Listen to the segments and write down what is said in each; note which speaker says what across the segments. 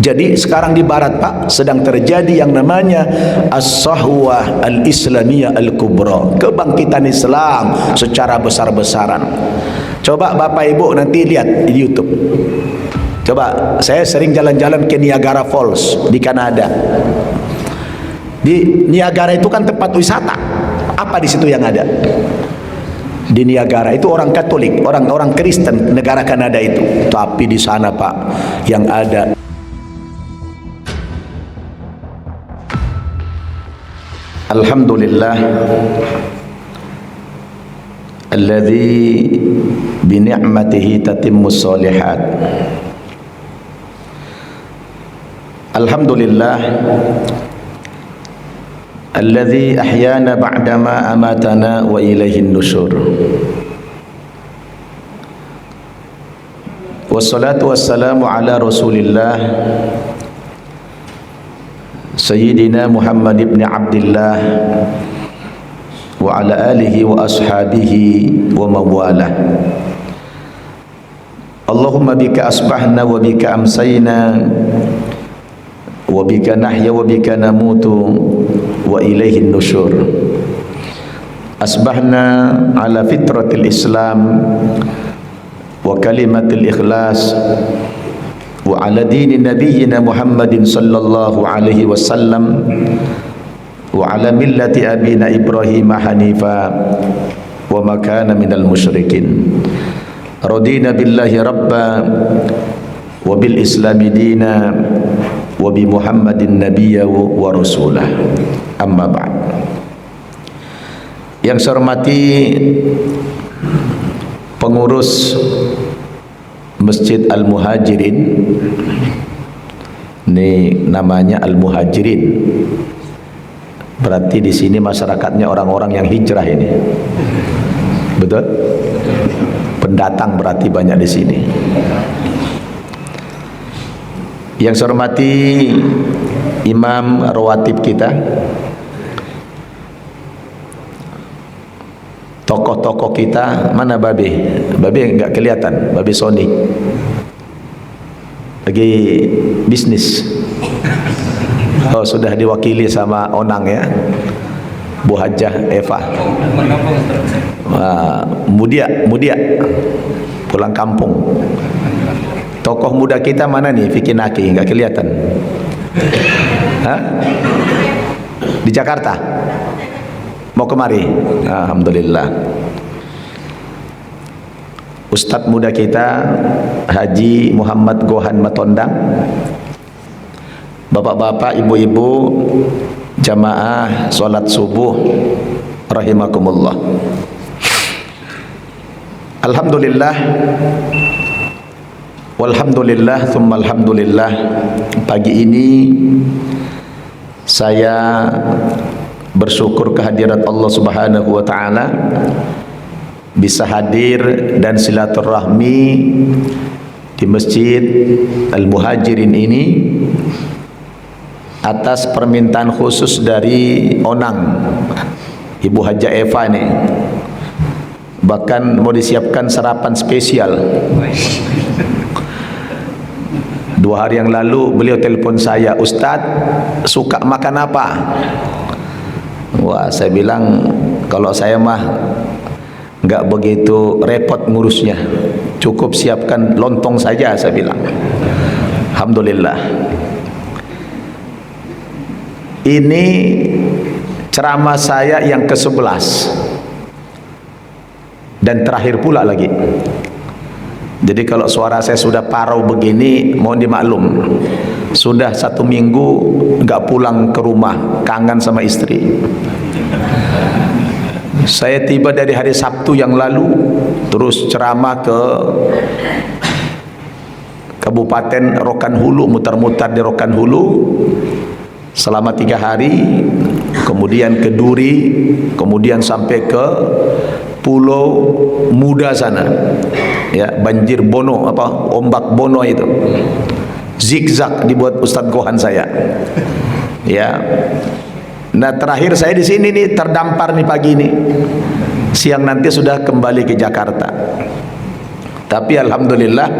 Speaker 1: Jadi sekarang di barat Pak sedang terjadi yang namanya as-sahwah al-islamiyah al-kubra, kebangkitan Islam secara besar-besaran. Coba Bapak Ibu nanti lihat di YouTube. Coba, saya sering jalan-jalan ke Niagara Falls di Kanada. Di Niagara itu kan tempat wisata. Apa di situ yang ada? Di Niagara itu orang Katolik, orang Kristen negara Kanada itu. Tapi di sana Pak yang ada Alhamdulillah alladzi bi ni'matihi tatimmus shalihat. Alhamdulillah alladzi ahyana ba'dama amatana wa ilaihin nusyur. Wassalatu wassalamu ala Rasulillah Sayyidina Muhammad ibn Abdillah wa ala alihi wa ashabihi wa mawalah. Allahumma bika asbahna wa bika amsayna wa bika nahya wa bika namutu wa ilaihin nusyur. Asbahna ala fitratil Islam wa kalimatil ikhlas wa ala dini nabiyyina Muhammadin sallallahu alaihi wasallam wa ala millati abina Ibrahim hanifa wa ma kana minal musyrikin. Radina billahi rabba wa bil islami dina wa bi Muhammadin nabiyya wa rasulah. Amma ba'd. Yang saya hormati pengurus Masjid Al-Muhajirin, ini namanya Al-Muhajirin, berarti di sini masyarakatnya orang-orang yang hijrah ini, betul? Pendatang berarti banyak di sini. Yang saya hormati Imam Rawatib kita, tokoh-tokoh kita, mana Babe? Babe enggak kelihatan, Babe Sony lagi bisnis. Oh, sudah diwakili sama Onang ya, Bu Hajah Eva. Mudia pulang kampung. Tokoh muda kita mana nih? Vicky Naki enggak kelihatan. Hah? Di Jakarta? Mau kemari? Alhamdulillah. Ustadz muda kita Haji Muhammad Gohan Matondang, bapak-bapak, ibu-ibu, jamaah sholat subuh rahimakumullah. Alhamdulillah, walhamdulillah, thumma alhamdulillah. Pagi ini saya bersyukur kehadirat Allah Subhanahu wa taala bisa hadir dan silaturahmi di Masjid Al-Muhajirin ini atas permintaan khusus dari Onang, Ibu Hajah Eva ini. Bahkan mau disiapkan sarapan spesial. 2 hari yang lalu beliau telepon saya, Ustadz suka makan apa? Wah, saya bilang kalau saya mah enggak begitu repot ngurusnya, cukup siapkan lontong saja, saya bilang. Alhamdulillah. Ini ceramah saya yang ke-11 dan terakhir pula lagi. Jadi kalau suara saya sudah parau begini, mohon dimaklum. Sudah 1 minggu enggak pulang ke rumah, kangen sama istri. Saya tiba dari hari Sabtu yang lalu, terus ceramah ke Kabupaten Rokan Hulu, mutar-mutar di Rokan Hulu selama 3 hari, kemudian ke Duri, kemudian sampai ke Pulau Muda sana, ya, banjir Bono, apa, ombak Bono itu, zigzag dibuat Ustadz Gohan saya, ya. Nah, terakhir saya di sini nih, terdampar nih pagi ini. Siang nanti sudah kembali ke Jakarta. Tapi alhamdulillah,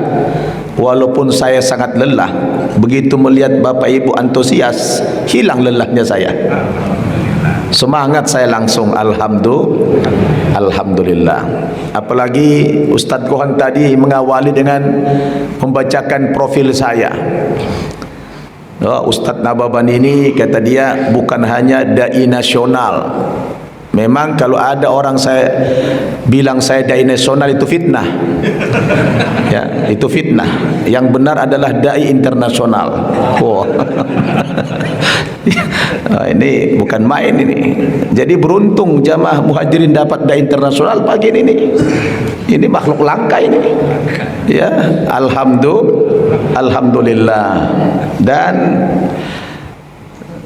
Speaker 1: walaupun saya sangat lelah, begitu melihat Bapak Ibu antusias, hilang lelahnya saya. Semangat saya langsung alhamdulillah. Apalagi Ustaz Gohan tadi mengawali dengan membacakan profil saya. Ustaz Nababan ini, kata dia, bukan hanya dai nasional. Memang kalau ada orang saya bilang saya dai nasional, itu fitnah. Ya, itu fitnah. Yang benar adalah dai internasional. Oh. Ini bukan main ini. Jadi beruntung jamaah muhajirin dapat dai internasional pagi ini. Ini makhluk langka ini. Ya, alhamdulillah. Dan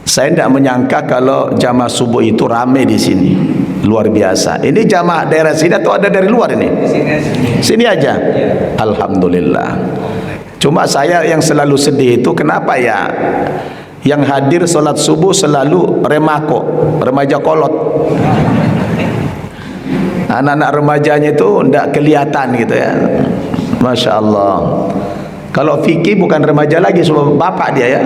Speaker 1: saya tidak menyangka kalau jamaah subuh itu ramai di sini, luar biasa. Ini jamaah daerah sini atau ada dari luar ini? Sini aja. Alhamdulillah. Cuma saya yang selalu sedih itu, kenapa ya yang hadir sholat subuh selalu remaja kolot. Anak-anak remajanya itu tidak kelihatan gitu ya. Masya Allah. Kalau fikih bukan remaja lagi, sebab bapak dia ya.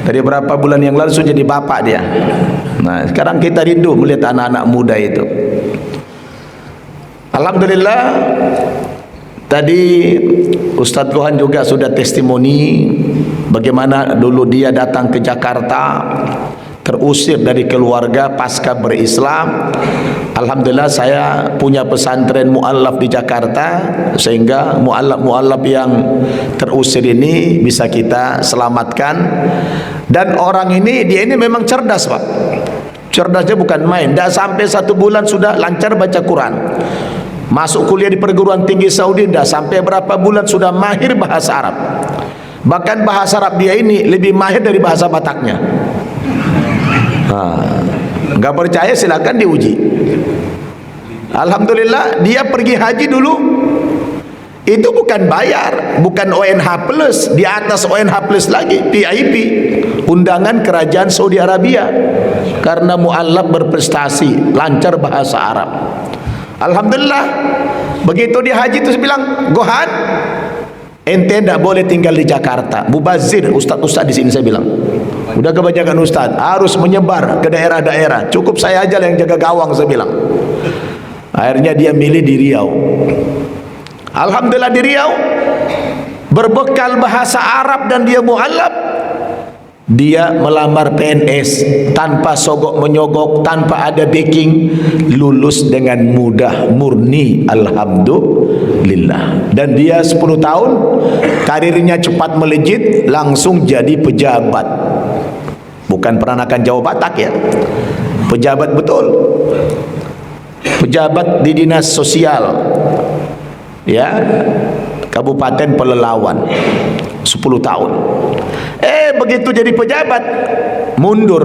Speaker 1: Dari berapa bulan yang lalu sudah jadi bapak dia. Nah, sekarang kita rindu melihat anak-anak muda itu. Alhamdulillah, tadi Ustaz Gohan juga sudah testimoni bagaimana dulu dia datang ke Jakarta, terusir dari keluarga pasca berislam. Alhamdulillah, saya punya pesantren mu'allaf di Jakarta, sehingga mu'allaf yang terusir ini bisa kita selamatkan. Dan orang ini, dia ini memang cerdas Pak. Cerdasnya bukan main. Tidak sampai 1 bulan sudah lancar baca Quran. Masuk kuliah di perguruan tinggi Saudi, tidak sampai berapa bulan sudah mahir bahasa Arab. Bahkan bahasa Arab dia ini lebih mahir dari bahasa Bataknya. Nggak percaya silakan diuji. Alhamdulillah, dia pergi haji dulu itu bukan bayar, bukan ONH plus, di atas ONH plus lagi, VIP, undangan kerajaan Saudi Arabia, karena mu'allaf berprestasi, lancar bahasa Arab. Alhamdulillah, begitu dia haji terus bilang, Gohan, ente tidak boleh tinggal di Jakarta, mubazir. Ustaz-ustaz di sini saya bilang, udah kebanyakan ustaz, harus menyebar ke daerah-daerah, cukup saya aja yang jaga gawang, saya bilang. Akhirnya dia milih di Riau. Alhamdulillah di Riau, berbekal bahasa Arab dan dia mu'allaf, dia melamar PNS tanpa sogok menyogok, tanpa ada backing, lulus dengan mudah, murni. Alhamdulillah. Dan dia 10 tahun karirnya cepat melejit, langsung jadi pejabat. Bukan peranakan Jawa Batak ya, pejabat betul, pejabat di dinas sosial ya, Kabupaten Pelelawan, 10 tahun. Begitu jadi pejabat, mundur.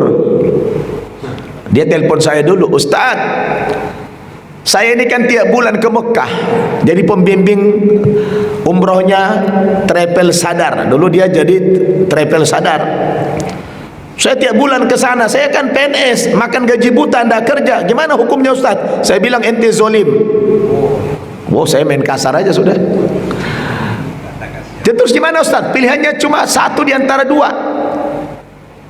Speaker 1: Dia telepon saya dulu, Ustaz, saya ini kan tiap bulan ke Mekah jadi pembimbing umrohnya Travel Sadar. Dulu dia jadi Travel Sadar. Saya tiap bulan ke sana, saya kan PNS, makan gaji buta, tidak kerja. Gimana hukumnya Ustaz? Saya bilang ente zolim. Wow, saya main kasar aja sudah. Terus gimana Ustaz? Pilihannya cuma satu di antara dua.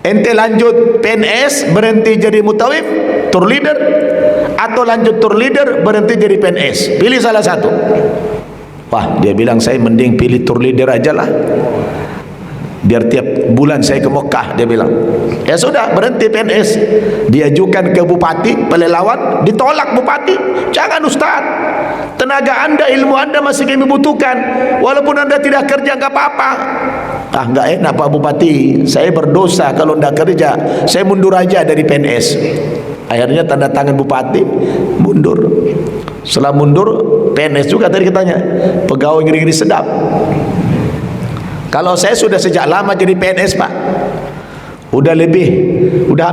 Speaker 1: Ente lanjut PNS, berhenti jadi mutawif, tour leader, atau lanjut tour leader, berhenti jadi PNS. Pilih salah satu. Wah, dia bilang saya mending pilih tour leader aja lah, biar tiap bulan saya ke Mekah, dia bilang. Ya sudah, berhenti PNS, diajukan ke Bupati Pelelawan, ditolak Bupati. Jangan Ustaz, tenaga anda, ilmu anda masih kami butuhkan, walaupun anda tidak kerja nggak apa-apa. Nggak enak Pak Bupati, saya berdosa kalau nggak kerja, saya mundur aja dari PNS. Akhirnya tanda tangan Bupati, mundur. Setelah mundur, PNS juga tadi katanya, pegawai ngeri-ngeri sedap. Kalau saya sudah sejak lama jadi PNS Pak, udah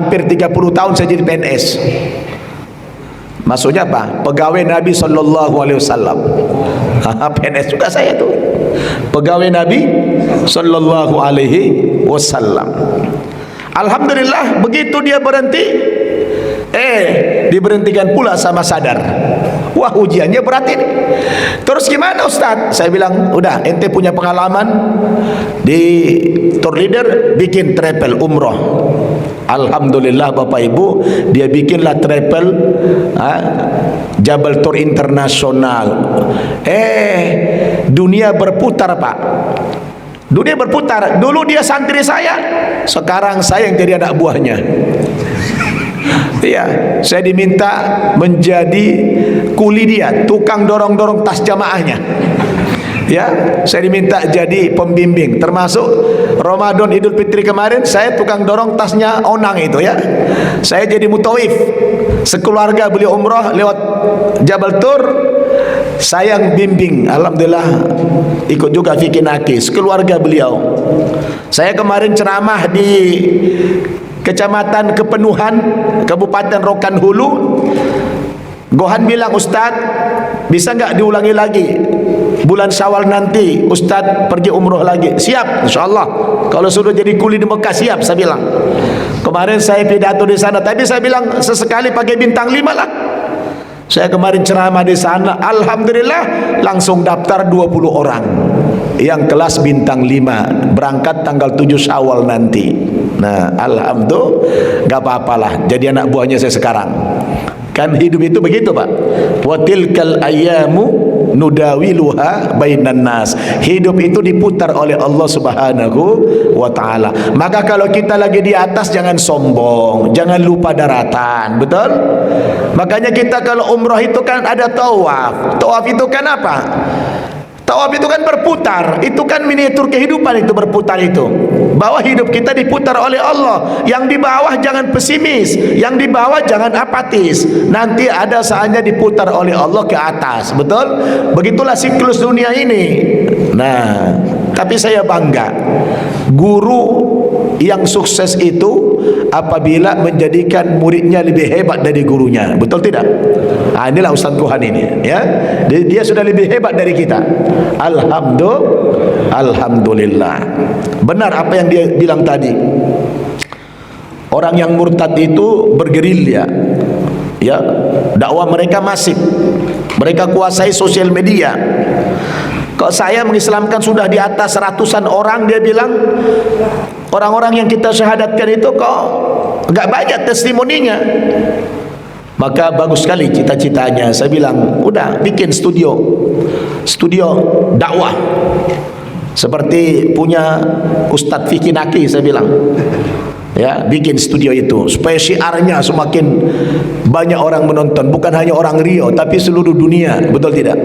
Speaker 1: hampir 30 tahun saya jadi PNS. Maksudnya apa? Pegawai Nabi SAW. PNS juga saya tuh, pegawai Nabi SAW. Alhamdulillah, begitu dia berhenti, diberhentikan pula sama Sadar. Wah, ujiannya berat ini. Terus gimana Ustaz? Saya bilang, udah, ente punya pengalaman di tour leader, bikin travel umroh. Alhamdulillah Bapak Ibu, dia bikinlah travel Jabal Tour Internasional. Dunia berputar Pak. Dunia berputar. Dulu dia santri saya, sekarang saya yang jadi anak buahnya. Iya, saya diminta menjadi kuli dia, tukang dorong-dorong tas jamaahnya. Ya, saya diminta jadi pembimbing. Termasuk Ramadan Idul Fitri kemarin, saya tukang dorong tasnya Onang itu ya. Saya jadi mutawif. Sekeluarga beliau umrah lewat Jabal Tour, saya yang bimbing. Alhamdulillah ikut juga fikih nakis keluarga beliau. Saya kemarin ceramah di Kecamatan Kepenuhan, Kabupaten Rokan Hulu. Gohan bilang, Ustaz, bisa nggak diulangi lagi? Bulan Syawal nanti Ustaz pergi umroh lagi. Siap, insyaallah. Kalau sudah jadi kuli di Mekah, siap, saya bilang. Kemarin saya pidato di sana, tapi saya bilang sesekali pakai bintang 5 lah. Saya kemarin ceramah di sana, alhamdulillah langsung daftar 20 orang yang kelas bintang 5, berangkat tanggal 7 Syawal nanti. Nah, alhamdulillah, gak apa-apalah jadi anak buahnya saya sekarang. Kan hidup itu begitu Pak. Wa tilkal ayyamu nudawiluha bainan nas. Hidup itu diputar oleh Allah Subhanahu wa taala. Maka kalau kita lagi di atas jangan sombong, jangan lupa daratan, betul? Makanya kita kalau umrah itu kan ada tawaf. Tawaf itu kan apa? Tawaf itu kan berputar, itu kan miniatur kehidupan itu berputar itu. Bahwa hidup kita diputar oleh Allah. Yang di bawah jangan pesimis, yang di bawah jangan apatis. Nanti ada saatnya diputar oleh Allah ke atas, betul? Begitulah siklus dunia ini. Nah, tapi saya bangga, guru yang sukses itu apabila menjadikan muridnya lebih hebat dari gurunya, betul tidak? Nah, inilah Ustaz Gohan ini ya. Dia sudah lebih hebat dari kita. Alhamdulillah. Benar apa yang dia bilang tadi. Orang yang murtad itu bergerilya. Ya, dakwah mereka masif. Mereka kuasai sosial media. Kalau saya mengislamkan sudah di atas ratusan orang, dia bilang orang-orang yang kita syahadatkan itu kok enggak banyak testimoninya. Maka bagus sekali cita-citanya. Saya bilang, udah bikin studio dakwah seperti punya Ustadz Fikih Naki, saya bilang. Ya, bikin studio itu supaya syiarnya semakin banyak orang menonton, bukan hanya orang Riau tapi seluruh dunia, betul tidak?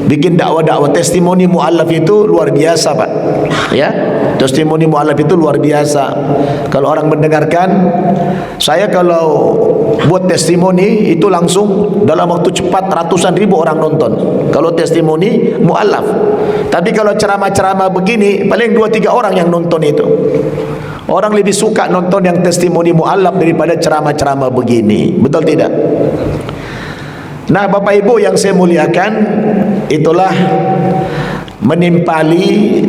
Speaker 1: Bikin dakwah-dakwah. Testimoni mu'allaf itu luar biasa Pak ya, testimoni mu'allaf itu luar biasa. Kalau orang mendengarkan, saya kalau buat testimoni itu langsung dalam waktu cepat ratusan ribu orang nonton kalau testimoni mu'allaf. Tapi kalau ceramah-ceramah begini paling 2-3 orang yang nonton itu. Orang lebih suka nonton yang testimoni mu'allaf daripada ceramah-ceramah begini, betul tidak? Nah Bapak Ibu yang saya muliakan, itulah menimpali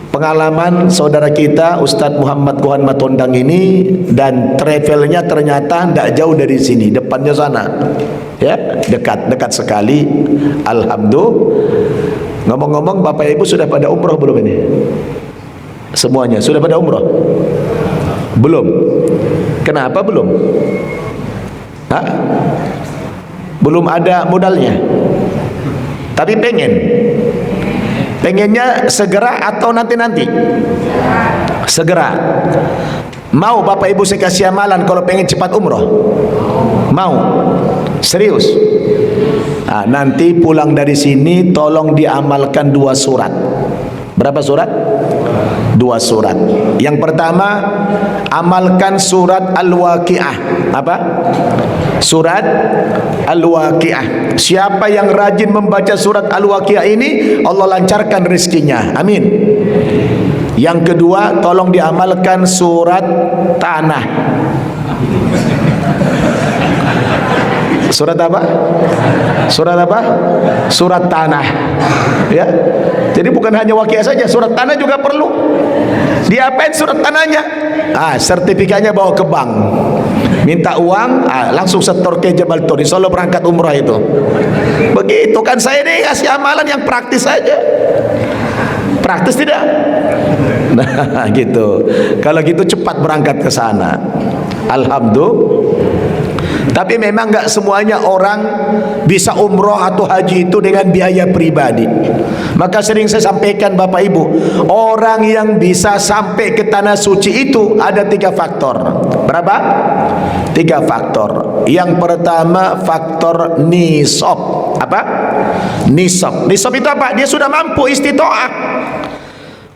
Speaker 1: pengalaman saudara kita Ustadz Muhammad Gohan Matondang ini, dan travelnya ternyata tidak jauh dari sini, depannya sana ya, dekat sekali. Alhamdulillah. Ngomong-ngomong, Bapak Ibu sudah pada umroh belum ini? Semuanya sudah pada umroh? Belum. Kenapa belum? Hah? Belum ada modalnya. Tapi pengennya segera atau nanti-nanti? Segera. Mau Bapak Ibu saya kasih amalan kalau pengen cepat umroh? Mau? Serius? Nah, nanti pulang dari sini tolong diamalkan 2 surat. Berapa surat? 2 surat. Yang pertama, amalkan surat Al-Waqi'ah. Apa? Surat Al-Waqi'ah. Siapa yang rajin membaca surat Al-Waqi'ah ini, Allah lancarkan rezekinya. Amin. Yang kedua, tolong diamalkan surat Tanah. Surat apa? Surat apa? Surat Tanah. Ya. Jadi Jadi bukan hanya waqiah saja, surat tanah juga perlu. Diapain surat tanahnya? Sertifikatnya bawa ke bank, minta uang, langsung setor ke Jabal Tur, insya Allah berangkat umrah itu. Begitu kan, saya ini kasih amalan yang praktis saja. Praktis tidak? Nah gitu. Kalau gitu cepat berangkat ke sana. Alhamdulillah. Tapi memang nggak semuanya orang bisa umroh atau haji itu dengan biaya pribadi. Maka sering saya sampaikan Bapak Ibu, orang yang bisa sampai ke tanah suci itu ada 3 faktor. Berapa? 3 faktor. Yang pertama faktor nisab. Apa? Nisab. Nisab itu apa? Dia sudah mampu istita'ah.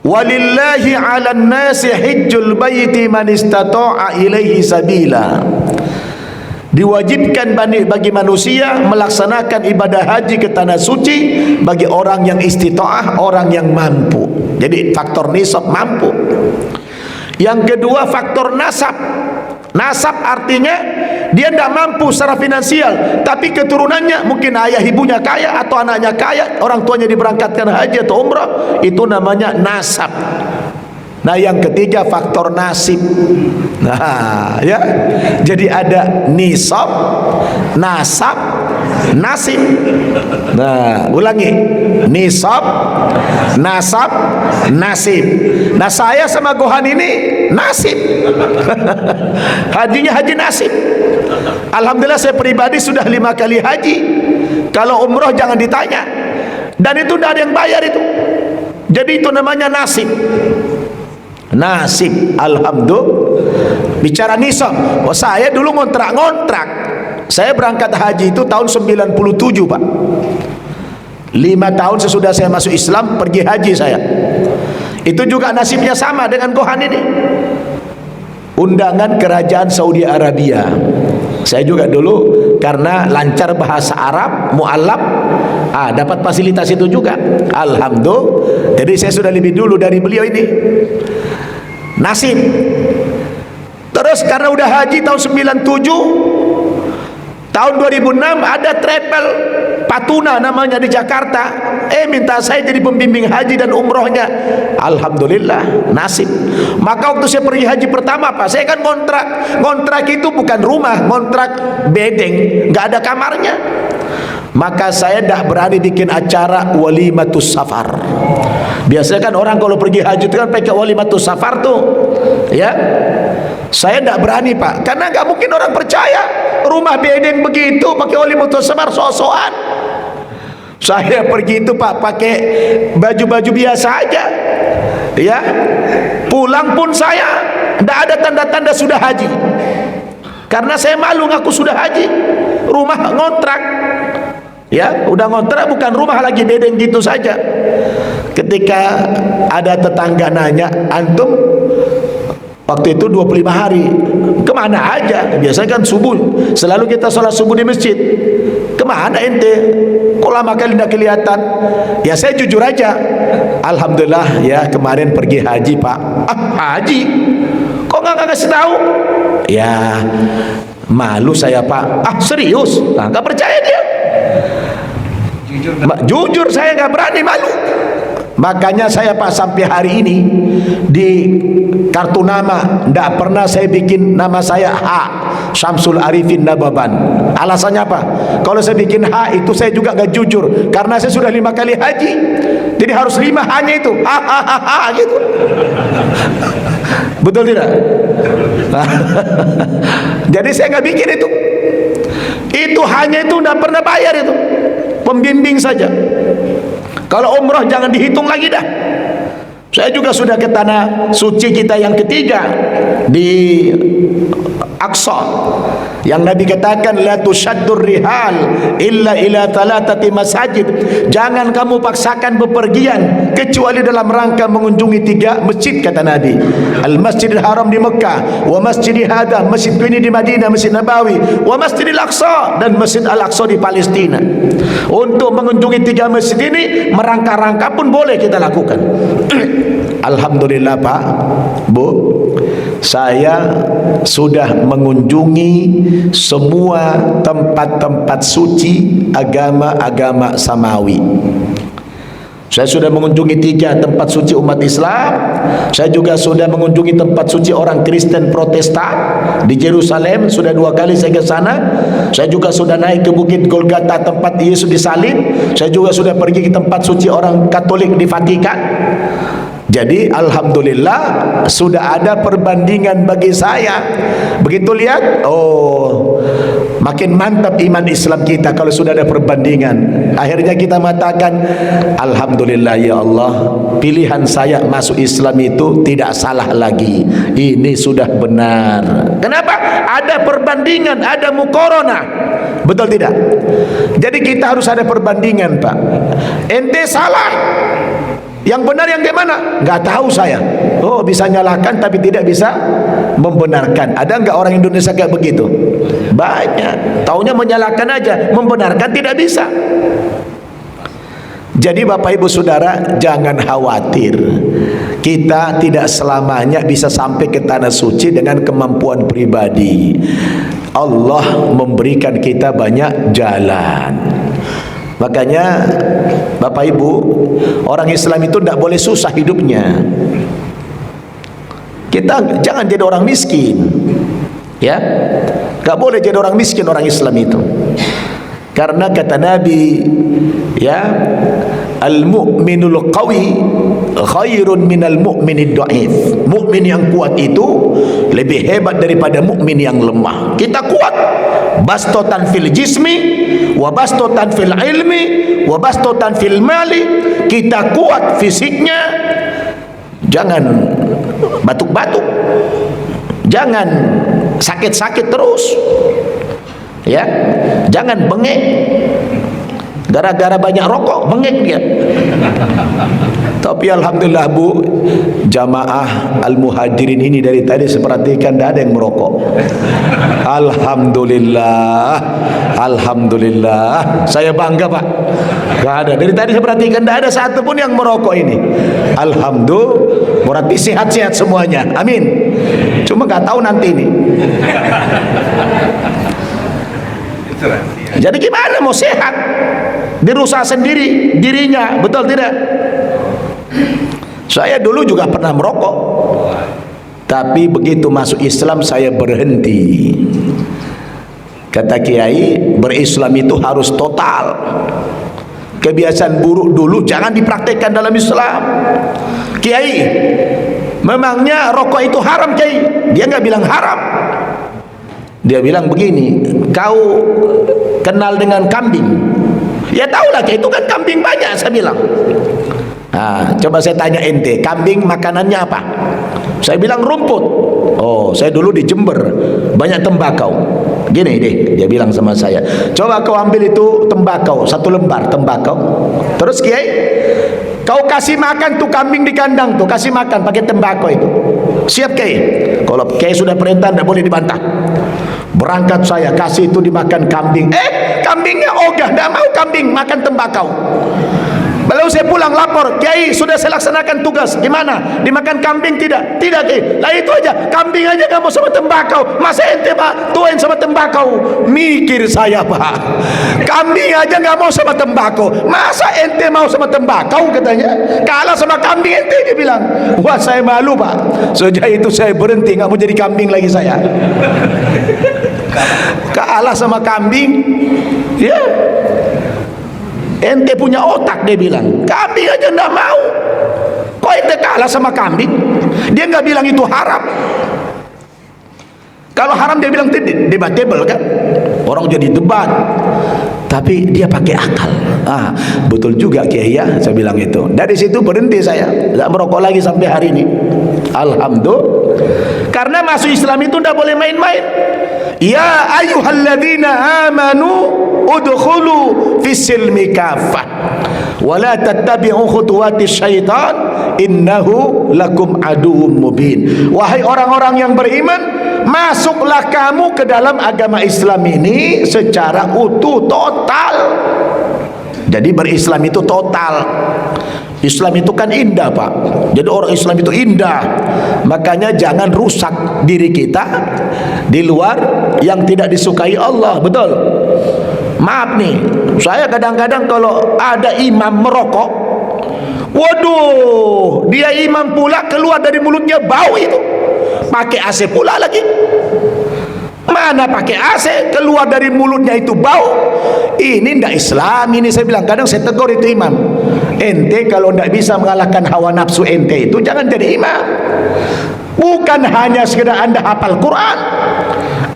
Speaker 1: Walillahi 'alan nasi hajjul baiti man istata'a ilaihi sabila. Diwajibkan bagi manusia melaksanakan ibadah haji ke tanah suci bagi orang yang istita'ah, orang yang mampu. Jadi faktor nisab, mampu. Yang kedua faktor nasab. Nasab artinya dia tidak mampu secara finansial, tapi keturunannya mungkin ayah ibunya kaya atau anaknya kaya, orang tuanya diberangkatkan haji atau umrah, itu namanya nasab. Nah yang ketiga faktor nasib. Nah ya, jadi ada nisab, nasab, nasib. Nah ulangi, nisab, nasab, nasib. Nah saya sama Gohan ini nasib. Hajinya haji nasib. Alhamdulillah saya pribadi sudah 5 kali haji. Kalau umroh jangan ditanya, dan itu tidak ada yang bayar itu. Jadi itu namanya nasib. Nasib, alhamdulillah. Bicara nisab, saya dulu ngontrak. Saya berangkat haji itu tahun 97 Pak. 5 tahun sesudah saya masuk Islam pergi haji saya. Itu juga nasibnya sama dengan Gohan ini. Undangan kerajaan Saudi Arabia. Saya juga dulu karena lancar bahasa Arab, mu'allab, dapat fasilitas itu juga. Alhamdulillah. Jadi saya sudah lebih dulu dari beliau ini. Nasib. Terus karena udah haji tahun 97, tahun 2006 ada travel Patuna namanya di Jakarta. Minta saya jadi pembimbing haji dan umrohnya. Alhamdulillah, nasib. Maka waktu saya pergi haji pertama Pak, saya kan kontrak itu bukan rumah, kontrak bedeng, nggak ada kamarnya. Maka saya tidak berani bikin acara walimatus safar. Biasanya kan orang kalau pergi haji itu kan pakai walimatus safar tuh, ya. Saya tidak berani Pak, karena nggak mungkin orang percaya rumah bedeng begitu pakai walimatus safar so-soan. Saya pergi itu Pak pakai baju-baju biasa aja, ya. Pulang pun saya tidak ada tanda-tanda sudah haji, karena saya malu ngaku sudah haji. Rumah ngontrak, ya, udah ngontrak, bukan rumah lagi, bedeng gitu saja. Ketika ada tetangga nanya, antum waktu itu 25 hari kemana aja? Biasanya kan subuh, selalu kita sholat subuh di masjid. Kemana ente? Kok lama kali tidak kelihatan? Ya saya jujur aja, alhamdulillah ya kemarin pergi haji Pak. Haji? Kok nggak ngasih tahu? Ya malu saya Pak. Serius? Nggak percaya dia. Jujur saya nggak berani, malu. Makanya saya Pak sampai hari ini di kartu nama tidak pernah saya bikin nama saya H Syamsul Arifin Nababan. Alasannya apa? Kalau saya bikin H itu saya juga nggak jujur, karena saya sudah 5 kali haji, jadi harus 5 hanya itu gitu. Betul tidak? Jadi saya nggak bikin itu. Itu hanya itu tidak pernah bayar itu, pembimbing saja. Kalau umrah jangan dihitung lagi dah. Saya juga sudah ke tanah suci kita yang ketiga di Aqsa, yang Nabi katakan la tushaddur rihal illa ila thalathati masajid. Jangan kamu paksakan bepergian kecuali dalam rangka mengunjungi 3 masjid, kata Nabi. Al-Masjidil Haram di Mekah, wa Masjidil Hadha, masjid ini di Madinah, Masjid Nabawi, wa Masjidil Aqsa, dan Masjid Al-Aqsa di Palestina. Untuk mengunjungi 3 masjid ini merangka-rangka pun boleh kita lakukan. Alhamdulillah Pak, Bu, saya sudah mengunjungi semua tempat-tempat suci agama-agama samawi. Saya sudah mengunjungi 3 tempat suci umat Islam. Saya juga sudah mengunjungi tempat suci orang Kristen Protestan di Yerusalem. Sudah 2 kali saya ke sana. Saya juga sudah naik ke Bukit Golgata, tempat Yesus disalib. Saya juga sudah pergi ke tempat suci orang Katolik di Vatikan. Jadi alhamdulillah sudah ada perbandingan bagi saya. Begitu lihat, oh, makin mantap iman Islam kita kalau sudah ada perbandingan. Akhirnya kita mengatakan, alhamdulillah ya Allah, pilihan saya masuk Islam itu tidak salah lagi. Ini sudah benar. Kenapa? Ada perbandingan, ada muqaranah. Betul tidak? Jadi kita harus ada perbandingan, Pak. Ente salah, yang benar yang gimana? Nggak tahu saya. Oh, bisa nyalakan tapi tidak bisa membenarkan. Ada nggak orang Indonesia kayak begitu? Banyak. Taunya menyalahkan aja, membenarkan tidak bisa. Jadi Bapak Ibu Saudara, jangan khawatir. Kita tidak selamanya bisa sampai ke tanah suci dengan kemampuan pribadi. Allah memberikan kita banyak jalan. Makanya Bapak Ibu, orang Islam itu tidak boleh susah hidupnya. Kita jangan jadi orang miskin, ya, nggak boleh jadi orang miskin orang Islam itu. Karena kata Nabi, ya, al-mu'minul qawi khairun minal mu'minid dha'if. Mukmin yang kuat itu lebih hebat daripada mukmin yang lemah. Kita kuat, bastotan fil jismi wa bastotan fil ilmi wa bastotan fil mali. Kita kuat fisiknya, jangan batuk-batuk, jangan sakit-sakit terus, ya, jangan bengek gara-gara banyak rokok, bengek dia. Tapi alhamdulillah Bu, jamaah al-muhajirin ini dari tadi saya perhatikan tidak ada yang merokok. Alhamdulillah, alhamdulillah, saya bangga Pak. Tidak ada, dari tadi saya perhatikan tidak ada satu pun yang merokok ini. Alhamdulillah, berarti sehat-sehat semuanya, amin. Cuma nggak tahu nanti ini. Jadi gimana mau sehat? Dirusak sendiri dirinya, betul tidak? Saya dulu juga pernah merokok, tapi begitu masuk Islam saya berhenti. Kata Kiai, berislam itu harus total. Kebiasaan buruk dulu jangan dipraktekkan dalam Islam. Kiai, memangnya rokok itu haram Kiai? Dia nggak bilang haram. Dia bilang begini, kau kenal dengan kambing? Ya tahulah, itu kan kambing banyak, saya bilang. Nah, coba saya tanya ente, kambing makanannya apa? Saya bilang rumput. Oh, saya dulu di Jember, banyak tembakau. Gini deh, dia bilang sama saya, coba kau ambil itu tembakau, 1 lembar tembakau. Terus Kiai, kau kasih makan tuh kambing di kandang tuh, kasih makan pakai tembakau itu. Siap Kiai? Kalau Kiai sudah perintah, tidak boleh dibantah. Berangkat saya, kasih itu dimakan kambing. Kambingnya ogah, tidak mau kambing makan tembakau. Lalu saya pulang lapor, Kiai sudah saya laksanakan tugas. Gimana? Dimakan kambing tidak? Tidak Kiai. Lah itu aja, kambing aja nggak mau sama tembakau. Masa ente Pak tuain sama tembakau? Mikir saya Pak, kambing aja nggak mau sama tembakau. Masa ente mau sama tembakau katanya? Kalah sama kambing ente, dia bilang. Wah saya malu Pak. Sejak itu saya berhenti, nggak mau jadi kambing lagi saya. Kalah sama kambing, ya. Ente punya otak, dia bilang. Kambing aja enggak mau. Kok ente kalah sama kambing? Dia enggak bilang itu haram. Kalau haram dia bilang debatable kan? Orang jadi debat. Tapi dia pakai akal. Betul juga Kiai ya, saya bilang itu. Dari situ berhenti saya. Enggak merokok lagi sampai hari ini. Alhamdulillah. Karena masuk Islam itu enggak boleh main-main. Ya ayyuhalladzina amanu udkhulu fis-silmi kaffah wa la tattabi'u khutuwatis syaitan innahu lakum aduwwum mubin. Wahai orang-orang yang beriman, masuklah kamu ke dalam agama Islam ini secara utuh, total. Jadi berislam itu total. Islam itu kan indah Pak. Jadi orang Islam itu indah. Makanya jangan rusak diri kita di luar yang tidak disukai Allah. Betul. Maaf nih, saya kadang-kadang kalau ada imam merokok, Waduh, dia imam pula, keluar dari mulutnya bau itu. Pakai AC pula lagi. Mana pakai AC, keluar dari mulutnya itu bau. Ini ndak Islam ini, saya bilang. Kadang saya tegur itu imam. Ente kalau ndak bisa mengalahkan hawa nafsu ente itu, jangan jadi imam. Bukan hanya sekedar anda hafal Quran.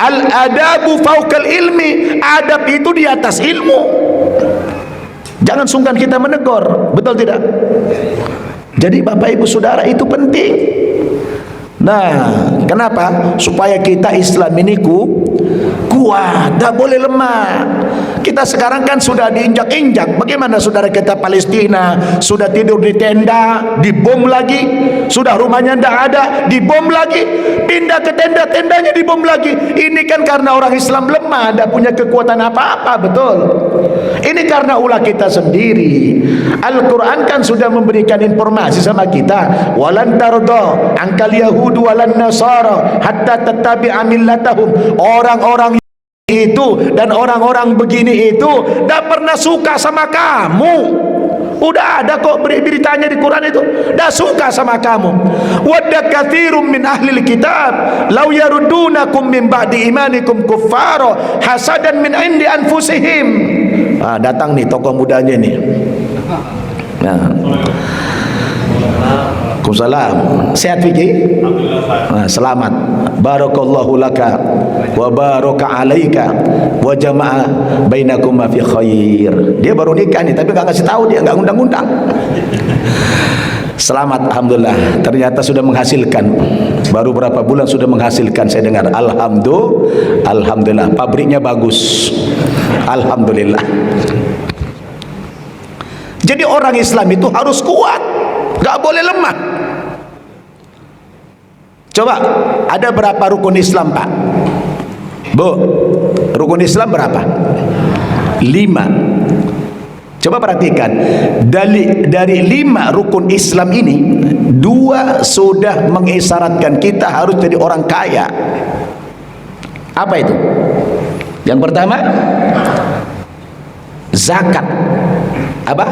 Speaker 1: Al-adabu fauqal ilmi. Adab itu di atas ilmu. Jangan sungkan kita menegur, betul tidak? Jadi Bapak Ibu Saudara, itu penting. Nah, kenapa? Supaya kita Islam ini kuat, tak boleh lemah. Kita sekarang kan sudah diinjak-injak. Bagaimana saudara kita Palestina, sudah tidur di tenda, dibom lagi. Sudah rumahnya tidak ada, dibom lagi. Pindah ke tenda, tendanya dibom lagi. Ini kan karena orang Islam lemah, tidak punya kekuatan apa-apa, betul? Ini karena ulah kita sendiri. Al-Quran kan sudah memberikan informasi sama kita. Walan tarda angkal yahudu walan nasara hatta tattabi'a millatahum. Orang-orang itu dan orang-orang begini itu tidak pernah suka sama kamu. Udah ada kok beritanya di Quran itu. Dah suka sama kamu. Wadda katsirum min ahlil kitab law yaruddunakum min ba'di imanikum kuffara hasadan min indi anfusihim. Datang nih tokoh mudanya nih. Nah. Waalaikumsalam. Sehat Fikri? Selamat. Barakallahu laka wa baraka alaika wa jama'a bainakuma fi khair. Dia baru nikah nih, tapi enggak kasih tahu, dia enggak undang-undang. Selamat, alhamdulillah. Ternyata sudah menghasilkan. Baru berapa bulan sudah menghasilkan, saya dengar. Alhamdulillah. Pabriknya bagus. Alhamdulillah. Jadi orang Islam itu harus kuat, enggak boleh lemah. Coba, ada berapa rukun Islam, Pak? Bu, rukun Islam berapa? 5. Coba perhatikan, dari 5 rukun Islam ini, 2 sudah mengisyaratkan kita harus jadi orang kaya. Apa itu? Yang pertama, zakat. Apa?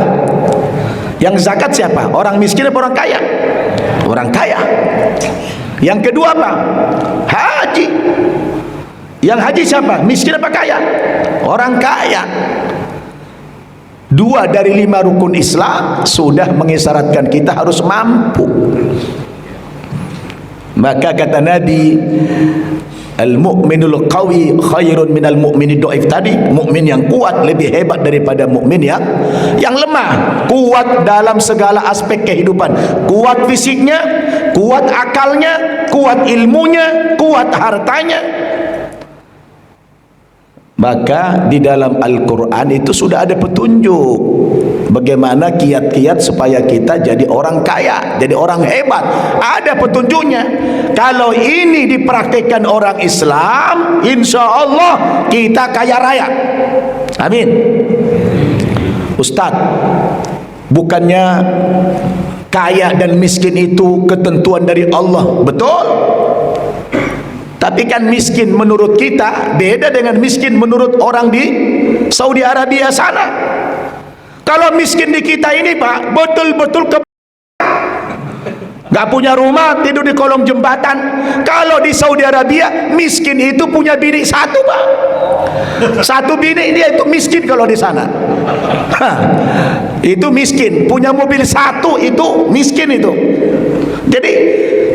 Speaker 1: Yang zakat siapa? Orang miskin atau orang kaya? Orang kaya. Yang kedua apa? Haji. Yang haji siapa? Miskin apa kaya? Orang kaya. 2 dari 5 rukun Islam sudah mengisyaratkan kita harus mampu. Maka kata Nabi, al-mu'minul qawi khairun minal mu'minid dhaif. Tadi mukmin yang kuat lebih hebat daripada mukmin yang lemah. Kuat dalam segala aspek kehidupan. Kuat fisiknya, kuat akalnya, kuat ilmunya, kuat hartanya. Maka di dalam Al-Quran itu sudah ada petunjuk bagaimana kiat-kiat supaya kita jadi orang kaya, jadi orang hebat. Ada petunjuknya. Kalau ini dipraktikkan orang Islam, insya Allah kita kaya raya. Amin. Ustaz, bukannya kaya dan miskin itu ketentuan dari Allah? Betul. Tapi kan miskin menurut kita beda dengan miskin menurut orang di Saudi Arabia sana. Kalau miskin di kita ini, Pak, betul-betul gak punya rumah, tidur di kolong jembatan. Kalau di Saudi Arabia, miskin itu punya bini 1, Pak. 1 bini, dia itu miskin kalau di sana. Itu miskin. Punya mobil 1 itu miskin itu. Jadi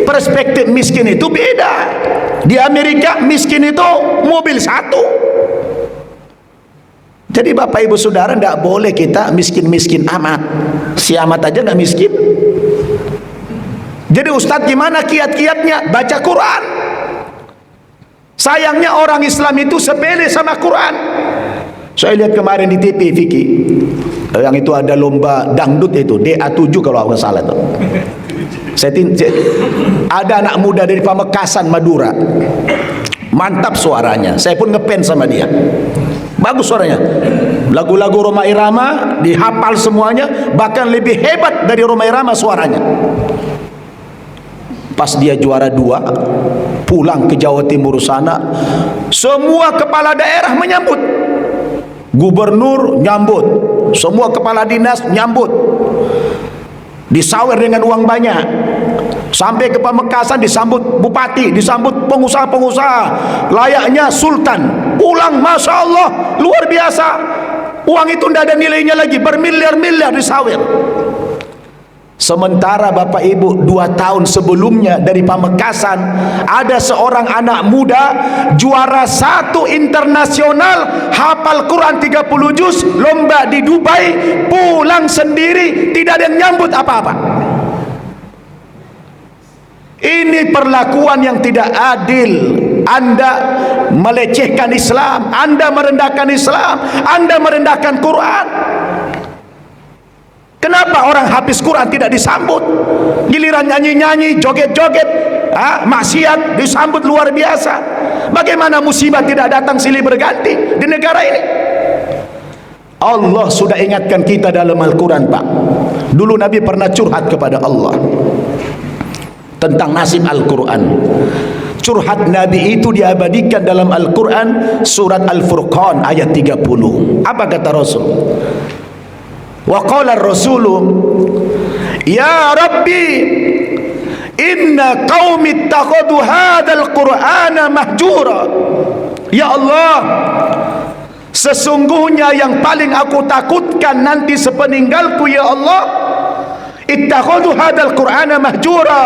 Speaker 1: perspektif miskin itu beda. Di Amerika miskin itu mobil 1. Jadi Bapak Ibu Saudara, tidak boleh kita miskin-miskin amat. Si amat aja nggak miskin. Jadi Ustadz gimana kiat-kiatnya? Baca Quran. Sayangnya orang Islam itu sepele sama Quran. Saya lihat kemarin di TV Vicky, yang itu ada lomba dangdut itu DA7 kalau aku salah itu. Ada anak muda dari Pamekasan Madura, mantap suaranya. Saya pun ngefans sama dia, bagus suaranya. Lagu-lagu Rhoma Irama dihafal semuanya, bahkan lebih hebat dari Rhoma Irama suaranya. Pas dia juara 2, pulang ke Jawa Timur sana, semua kepala daerah menyambut. Gubernur nyambut, semua kepala dinas nyambut. disawer dengan uang banyak. Sampai ke Pamekasan disambut bupati, disambut pengusaha-pengusaha, layaknya sultan. Pulang, Masya Allah, luar biasa. Uang itu tidak ada nilainya lagi, bermiliar-miliar disawer. Sementara Bapak Ibu 2 tahun sebelumnya dari Pamekasan ada seorang anak muda juara 1 internasional, hafal Quran 30 juz, lomba di Dubai, pulang sendiri, tidak ada yang nyambut apa-apa. Ini perlakuan yang tidak adil. Anda melecehkan Islam, Anda merendahkan Islam, Anda merendahkan Quran. Kenapa orang habis Quran tidak disambut? Giliran nyanyi-nyanyi, joget-joget, maksiat disambut luar biasa. Bagaimana musibah tidak datang silih berganti di negara ini? Allah sudah ingatkan kita dalam Al-Quran, Pak. Dulu Nabi pernah curhat kepada Allah tentang nasib Al-Quran. Curhat Nabi itu diabadikan dalam Al-Quran, surat Al-Furqan ayat 30. Apa kata Rasul? Wa qala ar-rasulu ya Rabbi inna qaumi ittakhadhu hadzal qur'ana mahjura. Ya Allah, sesungguhnya yang paling aku takutkan nanti sepeninggalku, ya Allah, ittakhadhu hadzal qur'ana mahjura,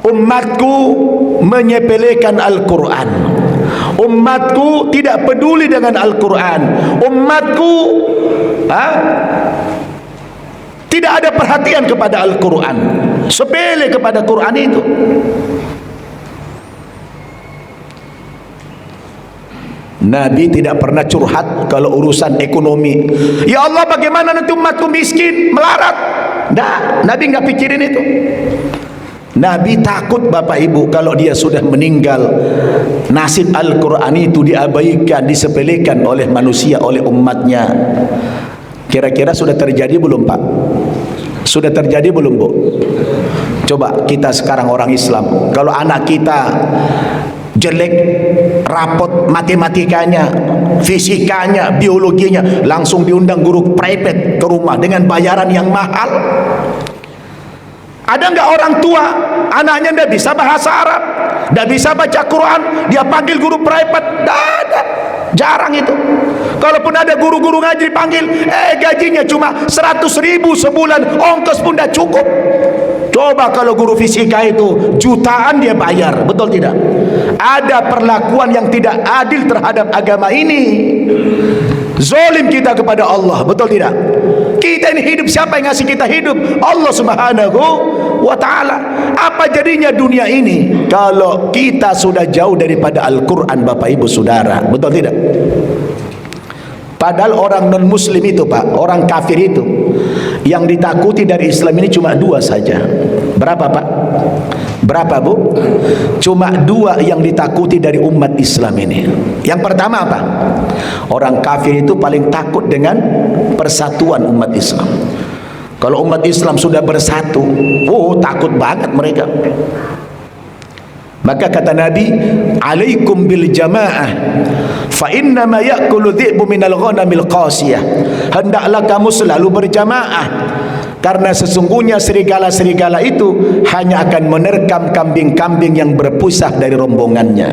Speaker 1: umatku menyepelekan Al-Quran, umatku tidak peduli dengan Al-Quran, umatku tidak ada perhatian kepada Al-Quran, sepele kepada Quran itu. Nabi tidak pernah curhat kalau urusan ekonomi. Ya Allah, bagaimana nanti umatku miskin, melarat? Nah, Nabi nggak pikirin itu. Nabi takut Bapak Ibu kalau dia sudah meninggal, nasib Al-Quran itu diabaikan, disepelekan oleh manusia, oleh umatnya. Kira-kira sudah terjadi belum, Pak? Sudah terjadi belum, Bu? Coba kita sekarang orang Islam, kalau anak kita jelek rapot matematikanya, fisikanya, biologinya, langsung diundang guru private ke rumah dengan bayaran yang mahal. Ada nggak orang tua anaknya tidak bisa bahasa Arab, tidak bisa baca Quran, dia panggil guru private? Tidak ada, jarang itu. Kalaupun ada guru-guru ngaji dipanggil, gajinya cuma 100.000 sebulan, ongkos pun tidak cukup. Coba kalau guru fisika itu jutaan dia bayar, betul tidak? Ada perlakuan yang tidak adil terhadap agama ini. Zalim kita kepada Allah, betul tidak? Kita ini hidup, siapa yang ngasih kita hidup? Allah Subhanahu wa ta'ala. Apa jadinya dunia ini kalau kita sudah jauh daripada Al-Quran, Bapak Ibu Saudara, betul tidak? Padahal orang non muslim itu, Pak, orang kafir itu yang ditakuti dari Islam ini cuma 2 saja. Berapa, Pak? Berapa, Bu? Cuma 2 yang ditakuti dari umat Islam ini. Yang pertama apa? Orang kafir itu paling takut dengan persatuan umat Islam. Kalau umat Islam sudah bersatu, takut banget mereka. Maka kata Nabi, alaikum bil jamaah fa inna ma ya'kulu dhi'bu minal ghanamil qasiyah. Hendaklah kamu selalu berjamaah, karena sesungguhnya serigala-serigala itu hanya akan menerkam kambing-kambing yang berpusah dari rombongannya.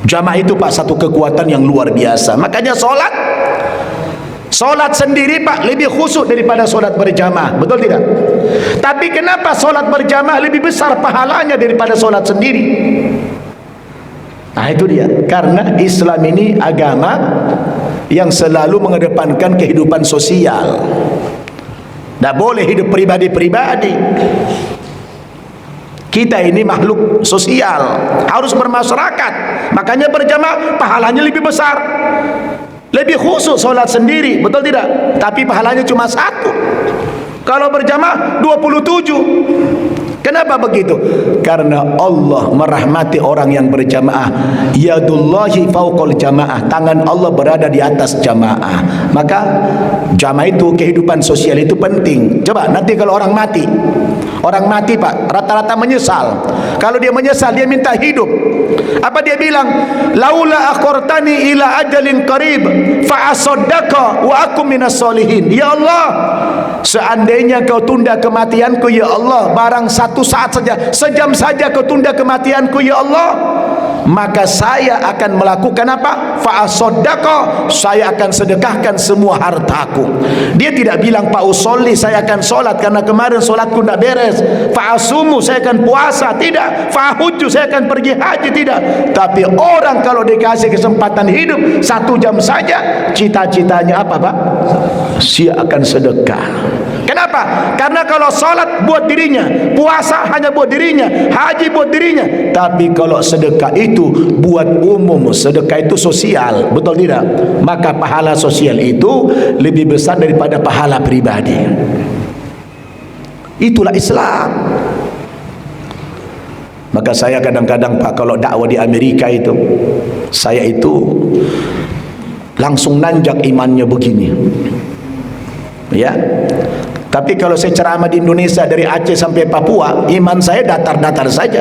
Speaker 1: Jamaah itu, Pak, satu kekuatan yang luar biasa. Makanya Solat sendiri, Pak, lebih khusyuk daripada solat berjamaah, betul tidak? Tapi kenapa solat berjamaah lebih besar pahalanya daripada solat sendiri? Nah, itu dia. Karena Islam ini agama yang selalu mengedepankan kehidupan sosial. Tidak boleh hidup pribadi-pribadi. Kita ini makhluk sosial, harus bermasyarakat. Makanya berjamaah pahalanya lebih besar. Lebih khusyuk solat sendiri, betul tidak? Tapi pahalanya cuma 1. Kalau berjamaah 27. Kenapa begitu? Karena Allah merahmati orang yang berjamaah. Yadullahi fauqal jamaah. Tangan Allah berada di atas jamaah. Maka jamaah itu, kehidupan sosial itu penting. Coba nanti kalau orang mati, Pak, rata-rata menyesal. Kalau dia menyesal, dia minta hidup. Apa dia bilang? Laula akhartani ila ajalin qarib fa asaddaqa wa akum minas solihin. Ya Allah, seandainya kau tunda kematianku ya Allah, barang satu saat saja, sejam saja kau tunda kematianku ya Allah, maka saya akan melakukan apa? Fa'asoddaqah, saya akan sedekahkan semua hartaku. Dia tidak bilang Pak usolli, saya akan solat karena kemarin solatku tidak beres. Fa'asumu, saya akan puasa, tidak. Fa'hujju, saya akan pergi haji, tidak. Tapi orang kalau dikasih kesempatan hidup 1 jam saja, cita-citanya apa Pak? Dia akan sedekah. Kenapa? Karena kalau solat buat dirinya, puasa hanya buat dirinya, haji buat dirinya. Tapi kalau sedekah itu buat umum, sedekah itu sosial, betul tidak? Maka pahala sosial itu lebih besar daripada pahala pribadi. Itulah Islam. Maka saya kadang-kadang Pak, kalau dakwah di Amerika itu, saya itu langsung nanjak imannya begini, ya. Tapi kalau saya ceramah di Indonesia dari Aceh sampai Papua, iman saya datar-datar saja,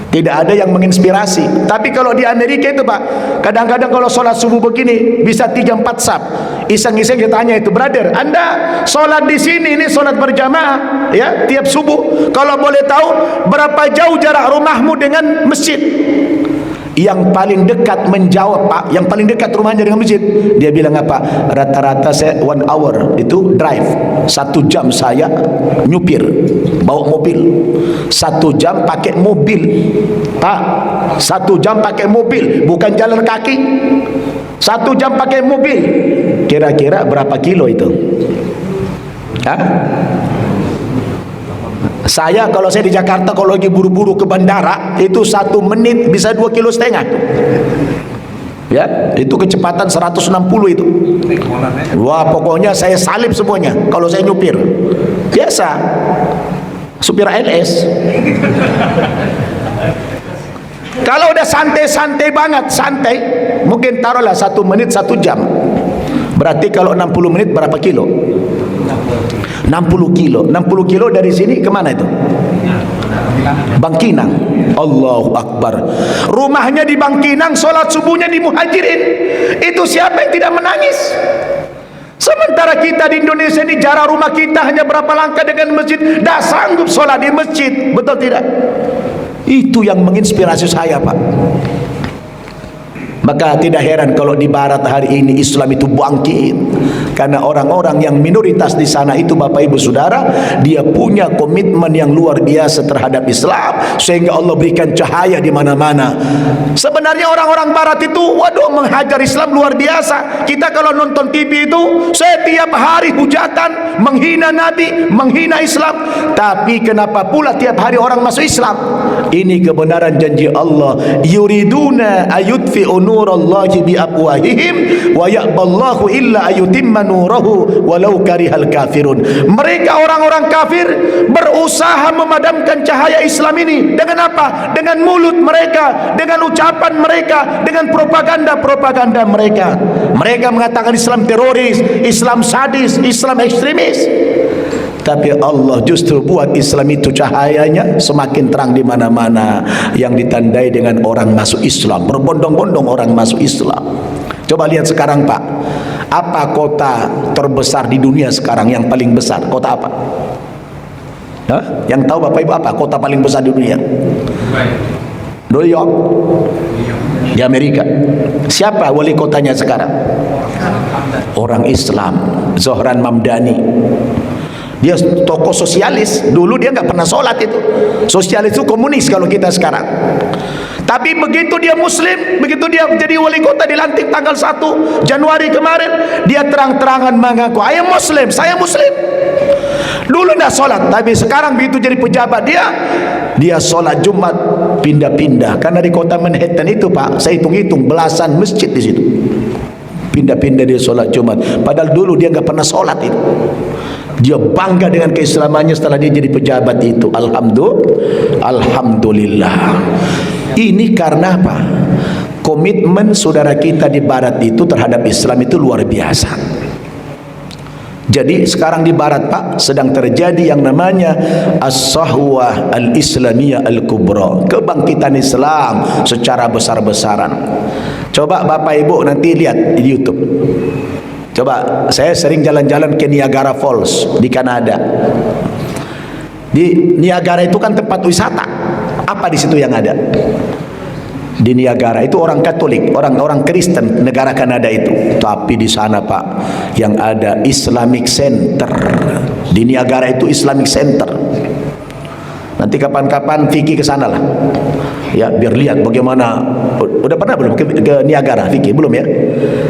Speaker 1: tidak ada yang menginspirasi. Tapi kalau di Amerika itu Pak, kadang-kadang kalau sholat subuh begini bisa 3-4 saf. Iseng-iseng kita tanya itu, brother, Anda sholat di sini ini sholat berjamaah ya tiap subuh, kalau boleh tahu berapa jauh jarak rumahmu dengan masjid? Yang paling dekat menjawab, Pak, yang paling dekat rumahnya dengan masjid, dia bilang apa? Rata-rata saya 1 hour itu drive, 1 jam saya nyupir, bawa mobil, 1 jam pakai mobil, Pak, 1 jam pakai mobil, bukan jalan kaki, 1 jam pakai mobil. Kira-kira berapa kilo itu? Hah? Saya kalau saya di Jakarta, kalau lagi buru-buru ke bandara, itu 1 menit bisa 2,5 kilo. Ya, itu kecepatan 160 itu. Wah, pokoknya saya salib semuanya kalau saya nyupir. Biasa. Supir ALS. Kalau udah santai-santai banget, santai, mungkin taruhlah 1 menit 1 jam. Berarti kalau 60 menit berapa kilo? 60 kilo. 60 kilo dari sini kemana itu? Bangkinang. Allahu Akbar. Rumahnya di Bangkinang, sholat subuhnya di Muhajirin. Itu siapa yang tidak menangis? Sementara kita di Indonesia ini, jarak rumah kita hanya berapa langkah dengan masjid, dah sanggup sholat di masjid. Betul tidak? Itu yang menginspirasi saya Pak. Maka tidak heran kalau di barat hari ini Islam itu bangkit, karena orang-orang yang minoritas di sana itu Bapak Ibu Saudara, dia punya komitmen yang luar biasa terhadap Islam, sehingga Allah berikan cahaya di mana-mana. Sebenarnya orang-orang barat itu waduh menghajar Islam luar biasa. Kita kalau nonton TV itu setiap hari hujatan, menghina Nabi, menghina Islam. Tapi kenapa pula tiap hari orang masuk Islam? Ini kebenaran janji Allah, yuriduna ayutfi'u nurallahi biafwahihim wa ya'ballahu illa ayutimma nurahu walau karihal kafirun. Mereka orang-orang kafir berusaha memadamkan cahaya Islam ini dengan apa? Dengan mulut mereka, dengan ucapan mereka, dengan propaganda-propaganda mereka. Mereka mengatakan Islam teroris, Islam sadis, Islam ekstremis. Tapi Allah justru buat Islam itu cahayanya semakin terang di mana-mana, yang ditandai dengan orang masuk Islam, berbondong-bondong orang masuk Islam. Coba lihat sekarang Pak, apa kota terbesar di dunia sekarang yang paling besar? Kota apa? Hah? Yang tahu Bapak Ibu apa kota paling besar di dunia? New York di Amerika. Siapa wali kotanya sekarang? Orang Islam, Zohran Mamdani. Dia tokoh sosialis. Dulu dia nggak pernah sholat itu. Sosialis itu komunis kalau kita sekarang. Tapi begitu dia muslim, begitu dia jadi wali kota, dilantik tanggal 1 Januari kemarin, dia terang-terangan mengaku, "I am Muslim, saya muslim." Dulu nggak sholat, tapi sekarang begitu jadi pejabat dia sholat Jumat pindah-pindah. Karena di kota Manhattan itu Pak, saya hitung-hitung belasan masjid di situ. Pindah-pindah dia sholat Jumat. Padahal dulu dia nggak pernah sholat itu. Dia bangga dengan keislamannya setelah dia jadi pejabat itu. Alhamdulillah. Ini karena apa? Komitmen saudara kita di barat itu terhadap Islam itu luar biasa. Jadi sekarang di barat Pak sedang terjadi yang namanya as-sahwah al-islamiyah al-kubra, kebangkitan Islam secara besar-besaran. Coba Bapak Ibu nanti lihat di YouTube. Coba, saya sering jalan-jalan ke Niagara Falls di Kanada. Di Niagara itu kan tempat wisata. Apa di situ yang ada? Di Niagara itu orang Katolik, orang Kristen negara Kanada itu. Tapi di sana Pak, yang ada Islamic Center. Di Niagara itu Islamic Center. Nanti kapan-kapan Vicky ke sana lah. Ya, biar lihat bagaimana. Udah pernah belum ke Niagara, Vicky? Belum ya?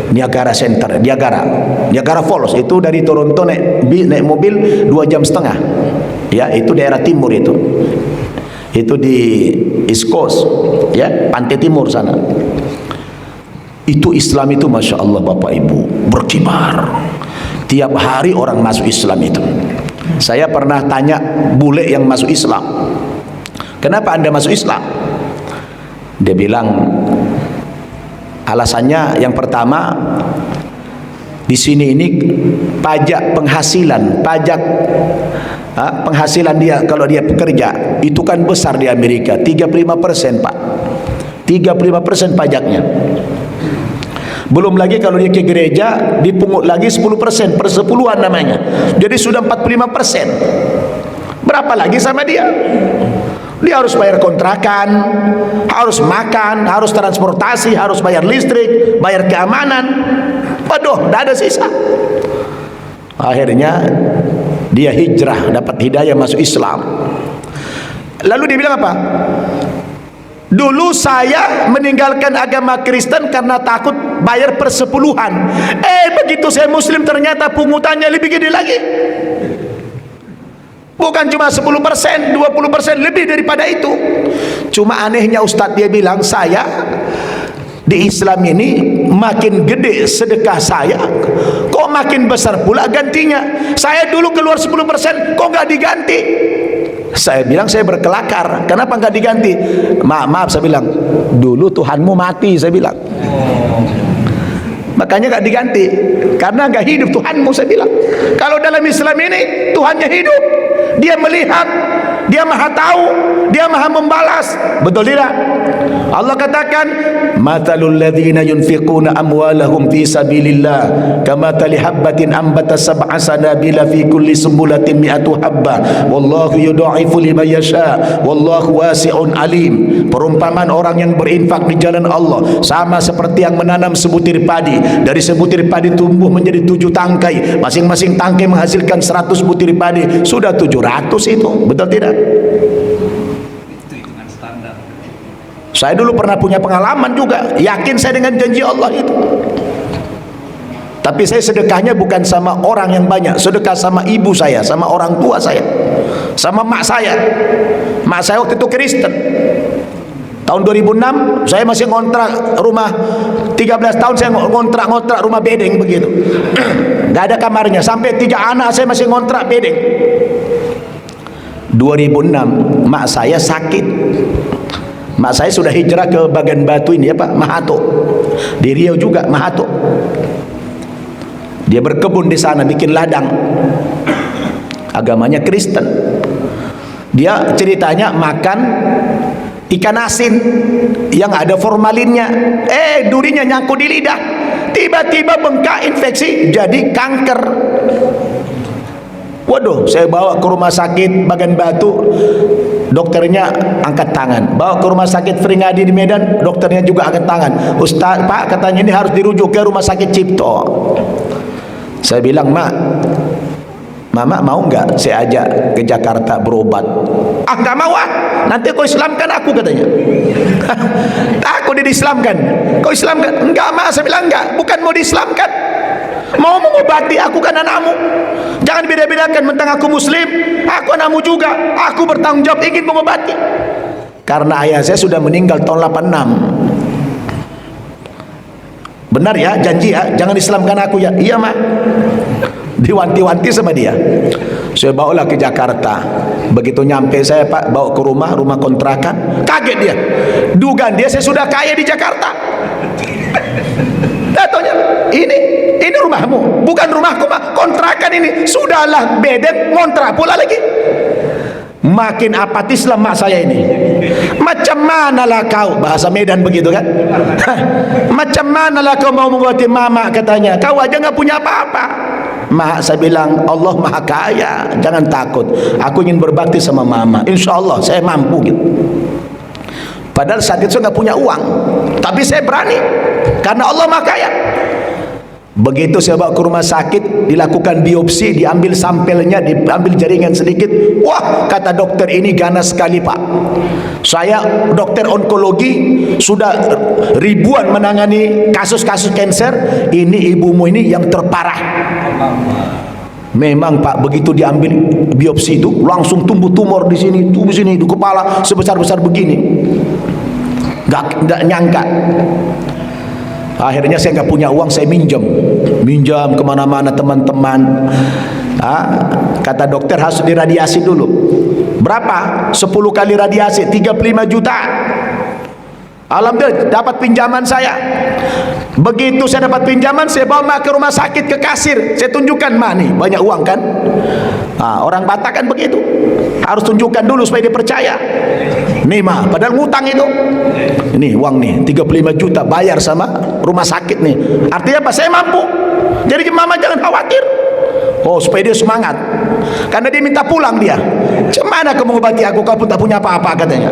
Speaker 1: Niagara Center, Niagara Falls itu dari Toronto naik mobil 2,5 jam. Ya, itu daerah timur itu. Itu di East Coast, ya, pantai timur sana. Itu Islam itu Masya Allah Bapak Ibu, berkibar. Tiap hari orang masuk Islam itu. Saya pernah tanya bule yang masuk Islam, kenapa Anda masuk Islam? Dia bilang, alasannya yang pertama, di sini ini pajak penghasilan dia kalau dia bekerja itu kan besar di Amerika, 35% Pak, 35% pajaknya. Belum lagi kalau dia ke gereja dipungut lagi 10%, persepuluhan namanya. Jadi sudah 45%. Berapa lagi sama dia? Dia harus bayar kontrakan, harus makan, harus transportasi, harus bayar listrik, bayar keamanan. Waduh, tidak ada sisa. Akhirnya dia hijrah, dapat hidayah masuk Islam. Lalu dia bilang apa? Dulu saya meninggalkan agama Kristen karena takut bayar persepuluhan. Begitu saya Muslim ternyata pungutannya lebih gede lagi. Bukan cuma 10%, 20%, lebih daripada itu. Cuma anehnya Ustadz, dia bilang, saya di Islam ini makin gede sedekah saya, kok makin besar pula gantinya. Saya dulu keluar 10%, kok nggak diganti? Saya bilang, saya berkelakar, kenapa nggak diganti? Maaf, saya bilang, dulu Tuhanmu mati, saya bilang. Makanya nggak diganti, karena nggak hidup Tuhanmu, saya bilang. Kalau dalam Islam ini Tuhannya hidup, dia melihat, dia maha tahu, dia maha membalas. Betul tidak? Allah katakan, matalul ladzina yunfiquna amwalahum fi sabilillah kamathali habbatin ambata sab'a sanabila fi kulli sumbulatin mi'atu habba wallahu yudha'ifu liman yasha wallahu wasi'un alim. Perumpamaan orang yang berinfak di jalan Allah sama seperti yang menanam sebutir padi. Dari sebutir padi tumbuh menjadi 7 tangkai, masing-masing tangkai menghasilkan 100 butir padi, sudah 700 itu. Betul tidak? Saya dulu pernah punya pengalaman juga, yakin saya dengan janji Allah itu. Tapi saya sedekahnya bukan sama orang yang banyak, sedekah sama ibu saya, sama orang tua saya, sama mak saya. Mak saya waktu itu Kristen. Tahun 2006 saya masih ngontrak rumah, 13 tahun saya ngontrak rumah bedeng begitu. Gak ada kamarnya, sampai 3 anak saya masih ngontrak bedeng. 2006 mak saya sakit. Mak saya sudah hijrah ke Bagan Batu ini ya Pak, Mahato. Di Riau juga Mahato. Dia berkebun di sana, bikin ladang. Agamanya Kristen. Dia ceritanya makan ikan asin yang ada formalinnya. Durinya nyangkut di lidah. Tiba-tiba bengkak, infeksi, jadi kanker. Waduh, saya bawa ke rumah sakit Bagan Batu, dokternya angkat tangan. Bawa ke rumah sakit Feringadi di Medan, dokternya juga angkat tangan. Ustaz, Pak, katanya ini harus dirujuk ke rumah sakit Cipto. Saya bilang, Mama mau nggak saya ajak ke Jakarta berobat? Nggak mau nanti kau Islamkan aku, katanya. Aku diislamkan. Kau Islamkan? Enggak, Mak, saya bilang enggak, bukan mau diislamkan, mau mengobati, aku kan anakmu. Jangan beda-bedakan, mentang aku Muslim, aku anakmu juga, aku bertanggung jawab ingin mengobati. Karena ayah saya sudah meninggal tahun 86. Benar ya, janji ya, jangan Islamkan aku ya. Iya Mak. Diwanti-wanti sama dia. Saya bawalah ke Jakarta. Begitu nyampe saya Pak, bawa ke rumah kontrakan, kaget dia. Dugaan dia saya sudah kaya di Jakarta. Datanya, ini rumahmu, bukan rumahku Mak, kontrakan ini. Sudahlah, bedeng ngontrak pula lagi. Makin apatislah mak saya ini. Macam manalah kau, bahasa Medan begitu kan. Macam manalah kau mau mengobati mama, katanya. Kau aja nggak punya apa-apa. Mak, saya bilang, Allah maha kaya, jangan takut, aku ingin berbakti sama mama, insya Allah saya mampu gitu. Padahal saat itu saya nggak punya uang, tapi saya berani karena Allah maha kaya. Begitu saya bawa ke rumah sakit, dilakukan biopsi, diambil sampelnya, diambil jaringan sedikit. Wah, kata dokter, ini ganas sekali pak. Saya dokter onkologi, sudah ribuan menangani kasus-kasus kanker. Ini ibumu ini yang terparah. Memang pak, begitu diambil biopsi itu langsung tumbuh tumor di sini, di sini, di kepala sebesar-besar begini. Gak nyangka. Akhirnya saya nggak punya uang, saya minjam kemana-mana teman-teman. Kata dokter harus diradiasi dulu. Berapa? 10 kali radiasi, 35 juta. Alhamdulillah dapat pinjaman saya. Begitu saya dapat pinjaman, saya bawa mak ke rumah sakit, ke kasir, saya tunjukkan, mak nih banyak uang kan. Orang Batak kan begitu, harus tunjukkan dulu supaya dia percaya. Nih mak, padahal ngutang itu. Ini uang nih 35 juta bayar sama rumah sakit nih. Artinya apa? Saya mampu. Jadi mama jangan khawatir. Oh, supaya dia semangat. Karena dia minta pulang dia. Cemana kamu mengobati aku, kau pun tak punya apa-apa, katanya.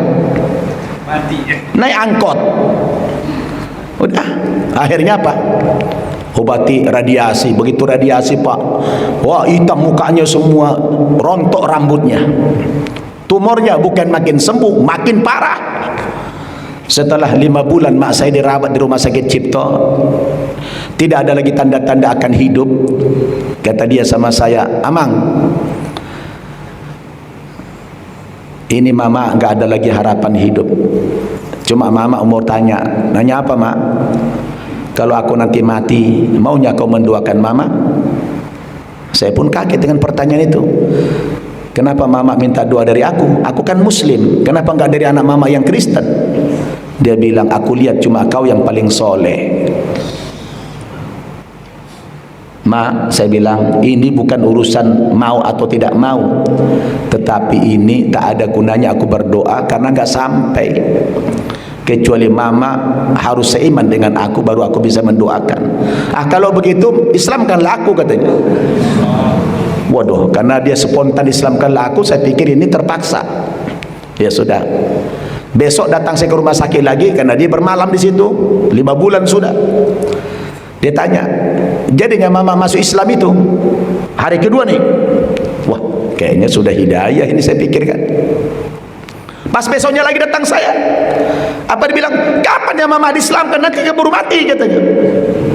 Speaker 1: Mati. Naik angkot. Udah, akhirnya apa? Obati radiasi. Begitu radiasi pak, wah hitam mukanya semua, rontok rambutnya. Tumornya bukan makin sembuh, makin parah. Setelah 5 bulan mak saya dirawat di rumah sakit Cipto, tidak ada lagi tanda-tanda akan hidup. Kata dia sama saya, Amang, ini mama nggak ada lagi harapan hidup. Cuma mama umur nanya apa mak? Kalau aku nanti mati, maunya kau mendoakan mama? Saya pun kaget dengan pertanyaan itu. Kenapa mama minta doa dari aku? Aku kan muslim, kenapa nggak dari anak mama yang Kristen? Dia bilang, aku lihat cuma kau yang paling soleh. Ma, saya bilang, ini bukan urusan mau atau tidak mau, tetapi ini tak ada gunanya aku berdoa karena nggak sampai. Kecuali mama harus seiman dengan aku, baru aku bisa mendoakan. Kalau begitu Islamkanlah aku, katanya. Waduh, karena dia spontan Islamkanlah aku, saya pikir ini terpaksa. Ya sudah. Besok datang saya ke rumah sakit lagi karena dia bermalam di situ 5 bulan sudah. Dia tanya, jadinya mama masuk Islam itu hari kedua nih. Wah, kayaknya sudah hidayah ini, saya pikirkan. Pas besoknya lagi datang saya, apa dibilang, kapan ya mama diislamkan, nanti keburu mati, katanya.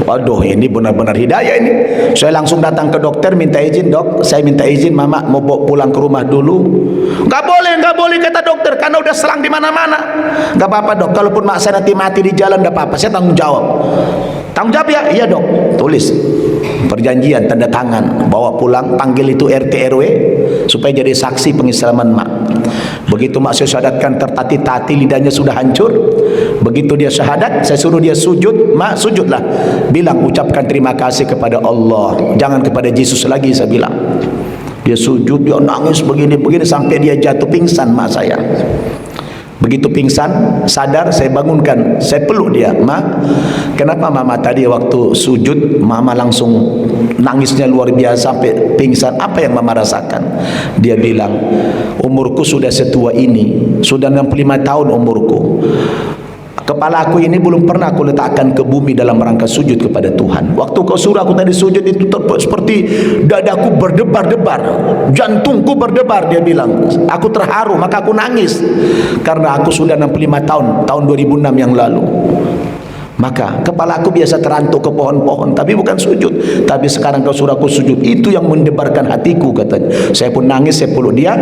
Speaker 1: Waduh, ini benar-benar hidayah ini. Saya langsung datang ke dokter, minta izin, dok, saya minta izin mama mau pulang ke rumah dulu. Nggak boleh kata dokter, karena udah selang di mana-mana. Nggak apa-apa dok, kalaupun mak saya nanti mati di jalan, nggak apa-apa, saya tanggung jawab. Tanggung jawab ya? Iya dok. Tulis perjanjian, tanda tangan, bawa pulang, panggil itu RT RW supaya jadi saksi pengislaman mak. Begitu mak saya syahadatkan, tertati-tati lidahnya sudah hancur. Begitu dia syahadat, saya suruh dia sujud. Mak, sujudlah, bilang ucapkan terima kasih kepada Allah, jangan kepada Yesus lagi, saya bilang. Dia sujud, dia nangis begini-begini sampai dia jatuh pingsan mak saya. Begitu pingsan, sadar, saya bangunkan, saya peluk dia. Ma, kenapa mama tadi waktu sujud mama langsung nangisnya luar biasa sampai pingsan? Apa yang mama rasakan? Dia bilang, umurku sudah setua ini, sudah 65 tahun umurku. Kepala aku ini belum pernah aku letakkan ke bumi dalam rangka sujud kepada Tuhan. Waktu kau suruh aku tadi sujud itu seperti dadaku berdebar-debar, jantungku berdebar. Dia bilang, aku terharu, maka aku nangis karena aku sudah 65 tahun 2006 yang lalu. Maka kepala aku biasa terantuk ke pohon-pohon, tapi bukan sujud. Tapi sekarang kau suruh aku sujud, itu yang mendebarkan hatiku, katanya. Saya pun nangis, saya peluk dia.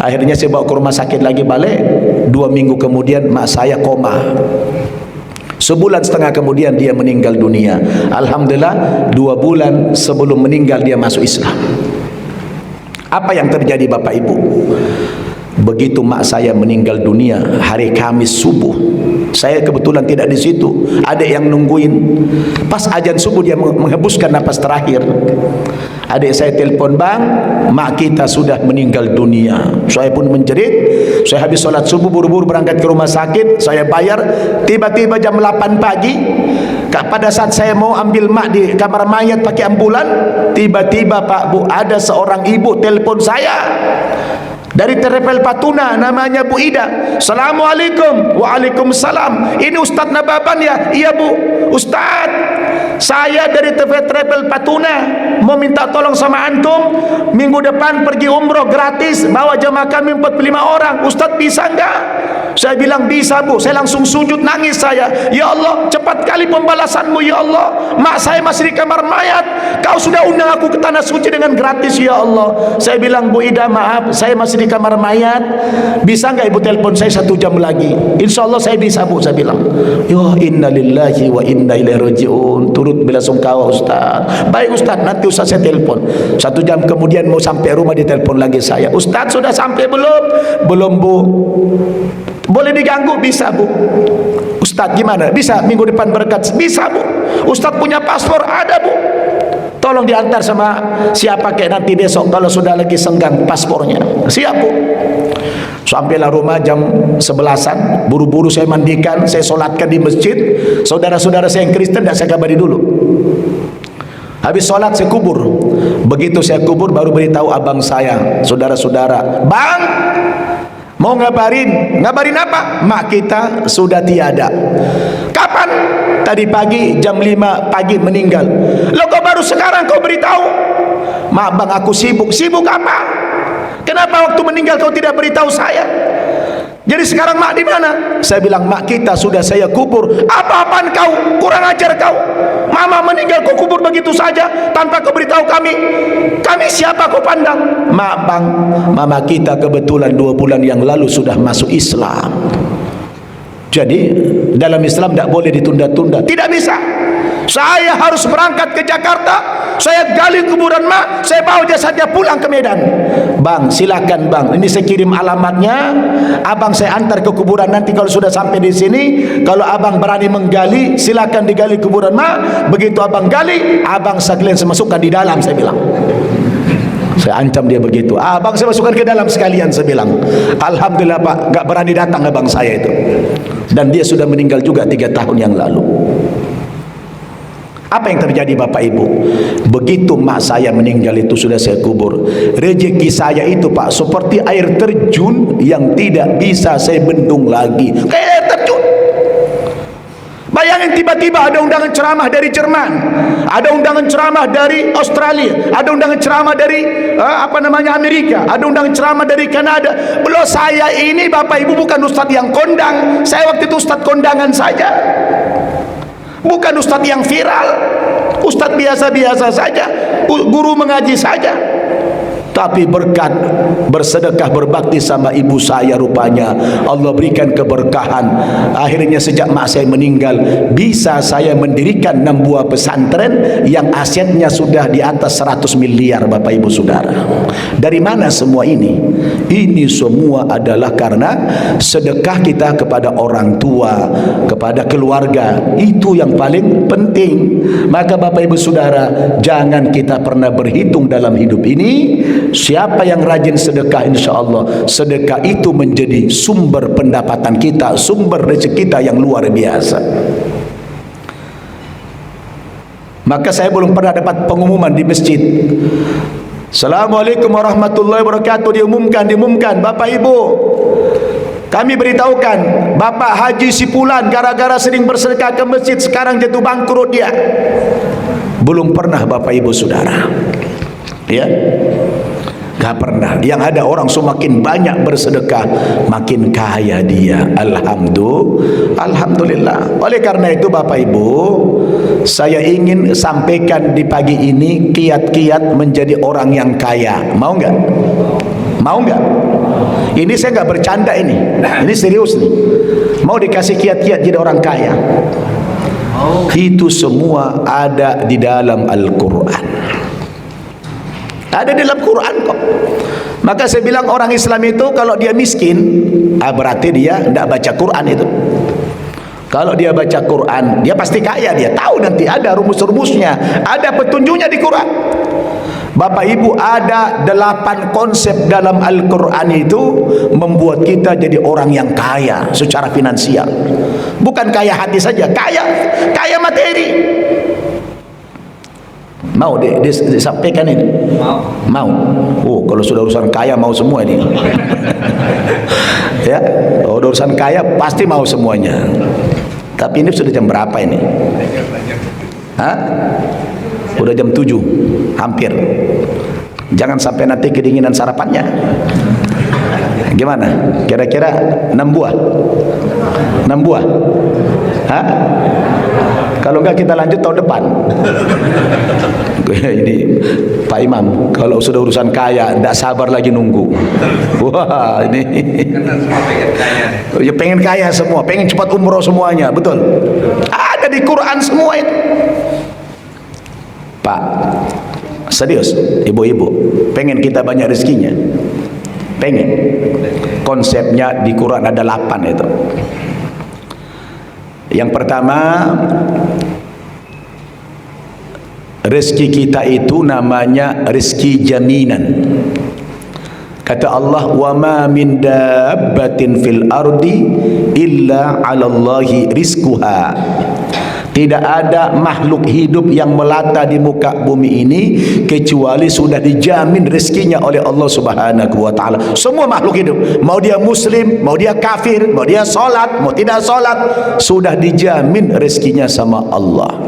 Speaker 1: Akhirnya saya bawa ke rumah sakit lagi balik. 2 minggu kemudian mak saya koma. 1,5 bulan kemudian dia meninggal dunia. Alhamdulillah 2 bulan sebelum meninggal dia masuk Islam. Apa yang terjadi Bapak Ibu? Begitu mak saya meninggal dunia hari Kamis subuh, Saya kebetulan tidak di situ, adik yang nungguin. Pas azan subuh dia menghembuskan napas terakhir. Adik saya telepon, bang, mak kita sudah meninggal dunia. Saya pun menjerit. Saya habis sholat subuh buru-buru berangkat ke rumah sakit. Saya bayar. Tiba-tiba jam 8 pagi, pada saat saya mau ambil mak di kamar mayat pakai ambulan, tiba-tiba Pak Bu, ada seorang ibu telepon saya dari Terepel Patuna, namanya Bu Ida. Assalamualaikum. Waalaikumsalam. Ini Ustadz Nababan ya? Iya Bu. Ustadz, saya dari Terepel Patuna mau minta tolong sama antum, minggu depan pergi umroh gratis, bawa jemaah kami 45 orang. Ustadz bisa enggak? Saya bilang bisa Bu. Saya langsung sujud nangis saya. Ya Allah, cepat kali pembalasanmu ya Allah. Mak saya masih di kamar mayat, kau sudah undang aku ke tanah suci dengan gratis ya Allah. Saya bilang, Bu Ida maaf, saya masih di kamar mayat, bisa enggak ibu telepon saya 1 jam lagi? Insya Allah saya bisa Bu. Saya bilang, ya inna lillahi wa inna ilaihi rajiun. Turut belasungkawa Ustaz. Baik Ustaz, nanti Ustaz saya telepon. 1 jam kemudian mau sampai rumah, dia telepon lagi saya. Ustaz sudah sampai belum? Belum Bu. Boleh diganggu? Bisa Bu. Ustaz gimana? Bisa, minggu depan berkat? Bisa Bu. Ustaz punya paspor? Ada Bu. Tolong diantar sama siapa kayak nanti besok kalau sudah lagi senggang paspornya. Siap Bu. Sampailah rumah jam 11-an, buru-buru saya mandikan, saya solatkan di masjid. Saudara-saudara saya yang Kristen tidak saya kabari dulu. Habis solat saya kubur. Begitu saya kubur baru beritahu abang saya, saudara-saudara, bang, mau ngabarin apa? Mak kita sudah tiada. Kapan? Tadi pagi jam 5 pagi meninggal. Loh kok baru sekarang kau beritahu? Mak bang, aku sibuk. Sibuk apa? Kenapa waktu meninggal kau tidak beritahu saya? Jadi sekarang mak di mana? Saya bilang, mak kita sudah saya kubur. Apa-apaan kau? Kurang ajar kau. Mama meninggal kau kubur begitu saja tanpa kau beritahu kami. Kami siapa kau pandang? Mak bang, mama kita kebetulan 2 bulan yang lalu sudah masuk Islam. Jadi dalam Islam tidak boleh ditunda-tunda. Tidak bisa. Saya harus berangkat ke Jakarta, saya gali kuburan mak, saya bawa jasadnya pulang ke Medan. Bang, silakan bang, ini saya kirim alamatnya, abang saya antar ke kuburan. Nanti kalau sudah sampai di sini, kalau abang berani menggali, silakan digali kuburan mak. Begitu abang gali, abang sekalian saya masukkan di dalam, saya bilang. Saya ancam dia begitu. Abang saya masukkan ke dalam sekalian, saya bilang. Alhamdulillah Pak, gak berani datang abang saya itu. Dan dia sudah meninggal juga 3 tahun yang lalu. Apa yang terjadi Bapak Ibu? Begitu mak saya meninggal itu sudah saya kubur. Rezeki saya itu Pak seperti air terjun yang tidak bisa saya bendung lagi. Kayak air terjun. Bayangin tiba-tiba ada undangan ceramah dari Jerman, ada undangan ceramah dari Australia, ada undangan ceramah dari Amerika, ada undangan ceramah dari Kanada. Belum saya ini Bapak Ibu bukan ustadz yang kondang. Saya waktu itu ustadz kondangan saja. Bukan ustadz yang viral, ustadz biasa-biasa saja, guru mengaji saja. Tapi berkat bersedekah berbakti sama ibu saya, rupanya Allah berikan keberkahan. Akhirnya sejak mak saya meninggal, bisa saya mendirikan 6 buah pesantren yang asetnya sudah di atas 100 miliar Bapak Ibu Saudara. Dari mana semua ini? Ini semua adalah karena sedekah kita kepada orang tua, kepada keluarga. Itu yang paling penting. Maka Bapak Ibu Saudara, jangan kita pernah berhitung dalam hidup ini. Siapa yang rajin sedekah, insya Allah sedekah itu menjadi sumber pendapatan kita, sumber rezeki kita yang luar biasa. Maka saya belum pernah dapat pengumuman di masjid, Assalamualaikum warahmatullahi wabarakatuh, diumumkan, Bapak Ibu, kami beritahukan Bapak Haji Sipulan gara-gara sering bersedekah ke masjid sekarang jatuh bangkrut dia. Belum pernah Bapak Ibu Saudara, ya, gak pernah. Yang ada orang semakin banyak bersedekah, makin kaya dia. Alhamdulillah. Oleh karena itu Bapak Ibu, saya ingin sampaikan di pagi ini kiat-kiat menjadi orang yang kaya. Mau nggak? Mau nggak? Ini saya nggak bercanda ini serius nih. Mau dikasih kiat-kiat jadi orang kaya? Itu semua ada di dalam Al-Quran. Ada di dalam Quran kok. Maka saya bilang orang Islam itu kalau dia miskin, berarti dia tidak baca Quran itu. Kalau dia baca Quran, dia pasti kaya. Dia tahu nanti ada rumus-rumusnya, ada petunjuknya di Quran. Bapak Ibu, ada 8 konsep dalam Al-Quran itu membuat kita jadi orang yang kaya secara finansial. Bukan kaya hati saja, kaya materi. Mau disampaikan ini? Mau. Oh, kalau sudah urusan kaya mau semua ini. Ya, kalau urusan kaya pasti mau semuanya. Tapi ini sudah jam berapa ini? Hah? Udah jam 7, hampir. Jangan sampai nanti kedinginan sarapannya. Gimana? Kira-kira 6 buah? 6 buah? Hah? Kalau enggak kita lanjut tahun depan. Ini Pak Imam, kalau sudah urusan kaya, tidak sabar lagi nunggu. Wah, ini ya pengen kaya semua, pengen cepat umroh semuanya, betul? Ada di Quran semua itu. Pak, serius, ibu-ibu, pengen kita banyak rezekinya? Pengen? Konsepnya di Quran ada 8 itu. Yang pertama, rezeki kita itu namanya rezeki jaminan. Kata Allah, wa ma min dabbatin fil ardi illa 'alallahi rizquha. Tidak ada makhluk hidup yang melata di muka bumi ini kecuali sudah dijamin rezekinya oleh Allah Subhanahu wa taala. Semua makhluk hidup, mau dia muslim, mau dia kafir, mau dia salat, mau tidak salat, sudah dijamin rezekinya sama Allah.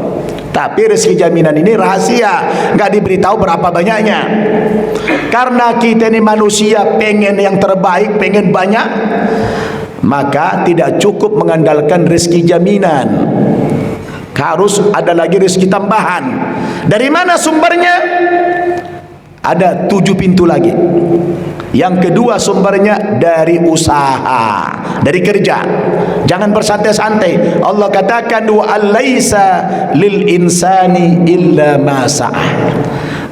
Speaker 1: Tapi rezeki jaminan ini rahasia, nggak diberitahu berapa banyaknya. Karena kita ini manusia pengen yang terbaik, pengen banyak, maka tidak cukup mengandalkan rezeki jaminan. Harus ada lagi rezeki tambahan. Dari mana sumbernya? Ada 7 pintu lagi. Yang kedua sumbernya dari usaha, dari kerja. Jangan bersantai-santai. Allah katakan, wa alaysa lil insani illa ma sa'ah.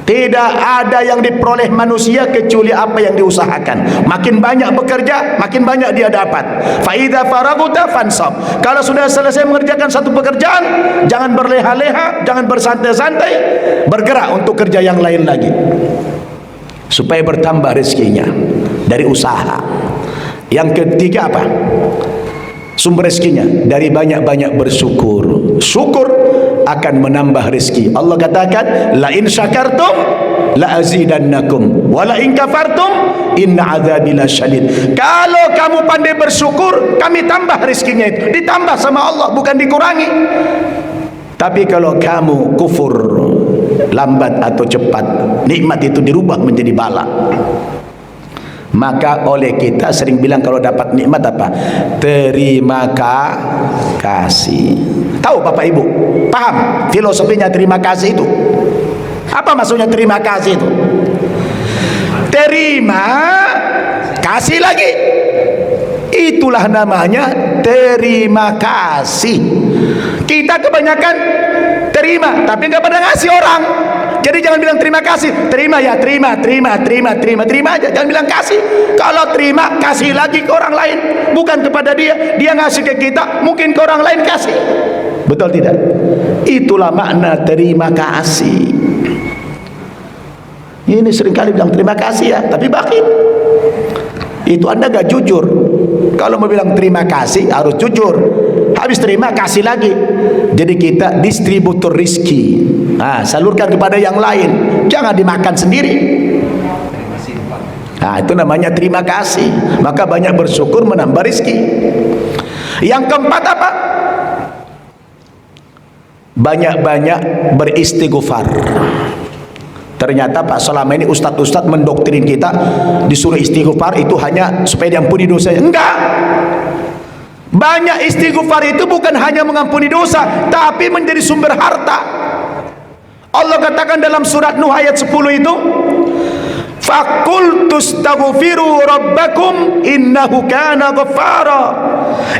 Speaker 1: Tidak ada yang diperoleh manusia kecuali apa yang diusahakan. Makin banyak bekerja, makin banyak dia dapat. Fa idza faraghta fansab. Kalau sudah selesai mengerjakan satu pekerjaan, jangan berleha-leha, jangan bersantai-santai, bergerak untuk kerja yang lain lagi. Supaya bertambah rezekinya dari usaha. Yang ketiga apa? Sumber rezekinya dari banyak-banyak bersyukur. Syukur akan menambah rezeki. Allah katakan, la in syakartum la azidannakum wa la in kafartum inna adzabi lasyadid. Kalau kamu pandai bersyukur, kami tambah rezekinya itu. Ditambah sama Allah, bukan dikurangi. Tapi kalau kamu kufur, lambat atau cepat nikmat itu dirubah menjadi bala. Maka oleh kita sering bilang kalau dapat nikmat apa? Terima kasih. Tahu Bapak Ibu? Paham filosofinya terima kasih itu? Apa maksudnya terima kasih itu? Terima kasih lagi. Itulah namanya terima kasih. Kita kebanyakan terima tapi nggak pernah ngasih orang. Jadi jangan bilang terima kasih. Terima ya, terima aja. Jangan bilang kasih. Kalau terima, kasih lagi ke orang lain, bukan kepada dia. Dia ngasih ke kita, mungkin ke orang lain kasih. Betul tidak? Itulah makna terima kasih. Ini seringkali bilang terima kasih ya, tapi bakhil. Itu Anda gak jujur. Kalau mau bilang terima kasih harus jujur. Habis terima kasih lagi. Jadi kita distributor rizki. Nah, salurkan kepada yang lain. Jangan dimakan sendiri. Nah, itu namanya terima kasih. Maka banyak bersyukur menambah rizki. Yang keempat apa? Banyak-banyak beristighfar. Ternyata Pak, selama ini ustadz-ustadz mendoktrin kita disuruh istighfar itu hanya supaya diampuni dosanya. Enggak. Banyak istighfar itu bukan hanya mengampuni dosa, tapi menjadi sumber harta. Allah katakan dalam surat Nuh ayat 10 itu, faqultu astaghfiru rabbakum innahu kana ghaffara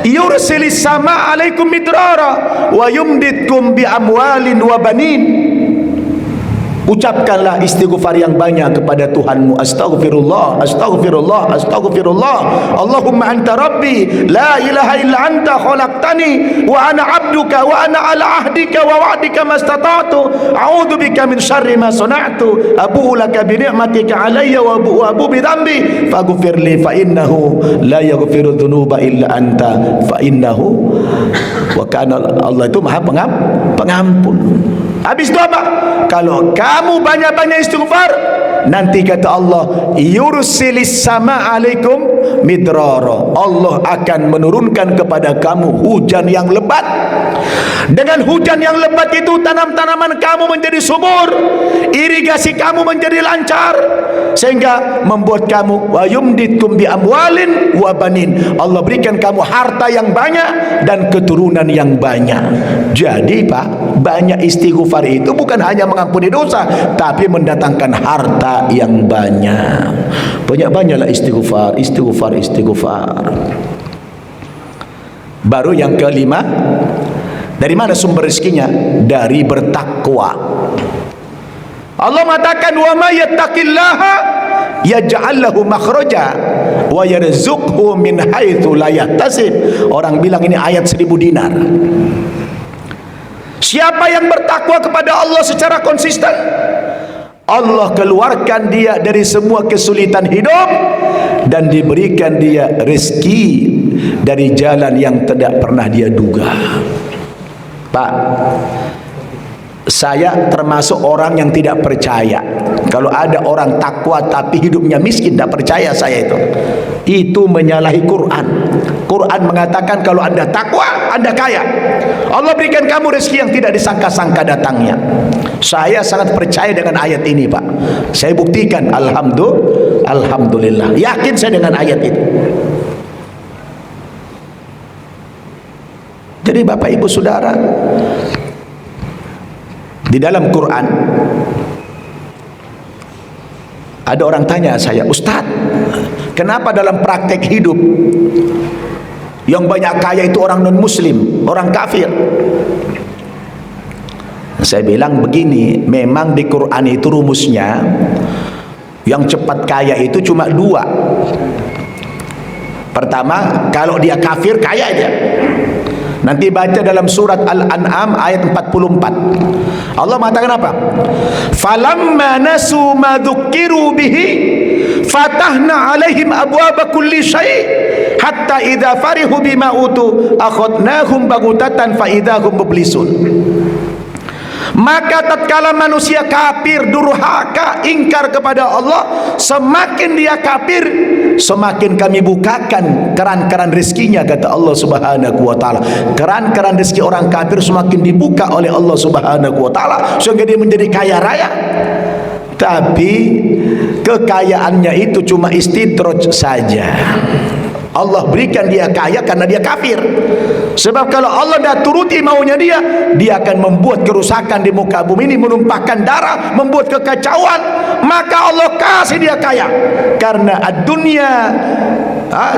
Speaker 1: yursilis sama alaikum midrara wa yumditkum bi amwalin wa banin. Ucapkanlah istighfar yang banyak kepada Tuhanmu. Astaghfirullah, astaghfirullah, astaghfirullah. Allahumma anta rabbi, la ilaha illa anta khalaqtani wa ana abduka wa ana ala ahdika wa wa'dika mastata'tu. A'udzu bika min syarri ma sana'tu. Abu'u laka bi ni'matika alayya wa abu'u bi dhanbi faghfir li fa innahu la yaghfiru dzunuba illa anta fa innahu wa kana Allah itu Maha Pengampun. Habis itu apa? Kalau kamu banyak-banyak istighfar, nanti kata Allah, yursilis sama alaikum midrara. Allah akan menurunkan kepada kamu hujan yang lebat. Dengan hujan yang lebat itu tanam-tanaman kamu menjadi subur, irigasi kamu menjadi lancar, sehingga membuat kamu wa yumditkum bi amwalin wa banin. Allah berikan kamu harta yang banyak dan keturunan yang banyak. Jadi Pak, banyak istighfar itu bukan hanya mengampuni dosa, tapi mendatangkan harta yang banyak. Banyak-banyaklah istighfar, istighfar, istighfar. Baru yang kelima, dari mana sumber rezekinya? Dari bertakwa. Allah mengatakan, wa may yattaqillaha yaj'al lahu makhraja wa yarzuqhu min haitsu la yahtasib. Orang bilang ini ayat 1000 dinar. Siapa yang bertakwa kepada Allah secara konsisten, Allah keluarkan dia dari semua kesulitan hidup dan diberikan dia rezeki dari jalan yang tidak pernah dia duga. Pak, saya termasuk orang yang tidak percaya kalau ada orang takwa tapi hidupnya miskin. Tidak percaya saya itu menyalahi Quran. Quran mengatakan kalau Anda takwa, Anda kaya. Allah berikan kamu rezeki yang tidak disangka-sangka datangnya. Saya sangat percaya dengan ayat ini Pak. Saya buktikan, alhamdulillah, yakin saya dengan ayat itu. Jadi Bapak Ibu Saudara, di dalam Quran ada orang tanya saya, Ustaz, kenapa dalam praktek hidup yang banyak kaya itu orang non muslim, orang kafir? Saya bilang begini, memang di Quran itu rumusnya yang cepat kaya itu cuma dua. Pertama, kalau dia kafir kaya aja. Nanti baca dalam surat Al-An'am ayat 44. Allah mengatakan apa? Falamma nasu ma dzukkiru bihi fatahna alaihim abwaaba kulli syai' hatta idza farihu bima utu akhadnahum bagutatan fa idahum mublisun. Maka tatkala manusia kafir, durhaka, ingkar kepada Allah, semakin dia kafir, semakin kami bukakan keran-keran rezekinya, kata Allah Subhanahu wa taala. Keran-keran rezeki orang kafir semakin dibuka oleh Allah Subhanahu wa taala sehingga dia menjadi kaya raya. Tapi kekayaannya itu cuma istidraj saja. Allah berikan dia kaya karena dia kafir. Sebab kalau Allah dah turuti maunya dia, dia akan membuat kerusakan di muka bumi ini, menumpahkan darah, membuat kekacauan. Maka Allah kasih dia kaya. Karena dunia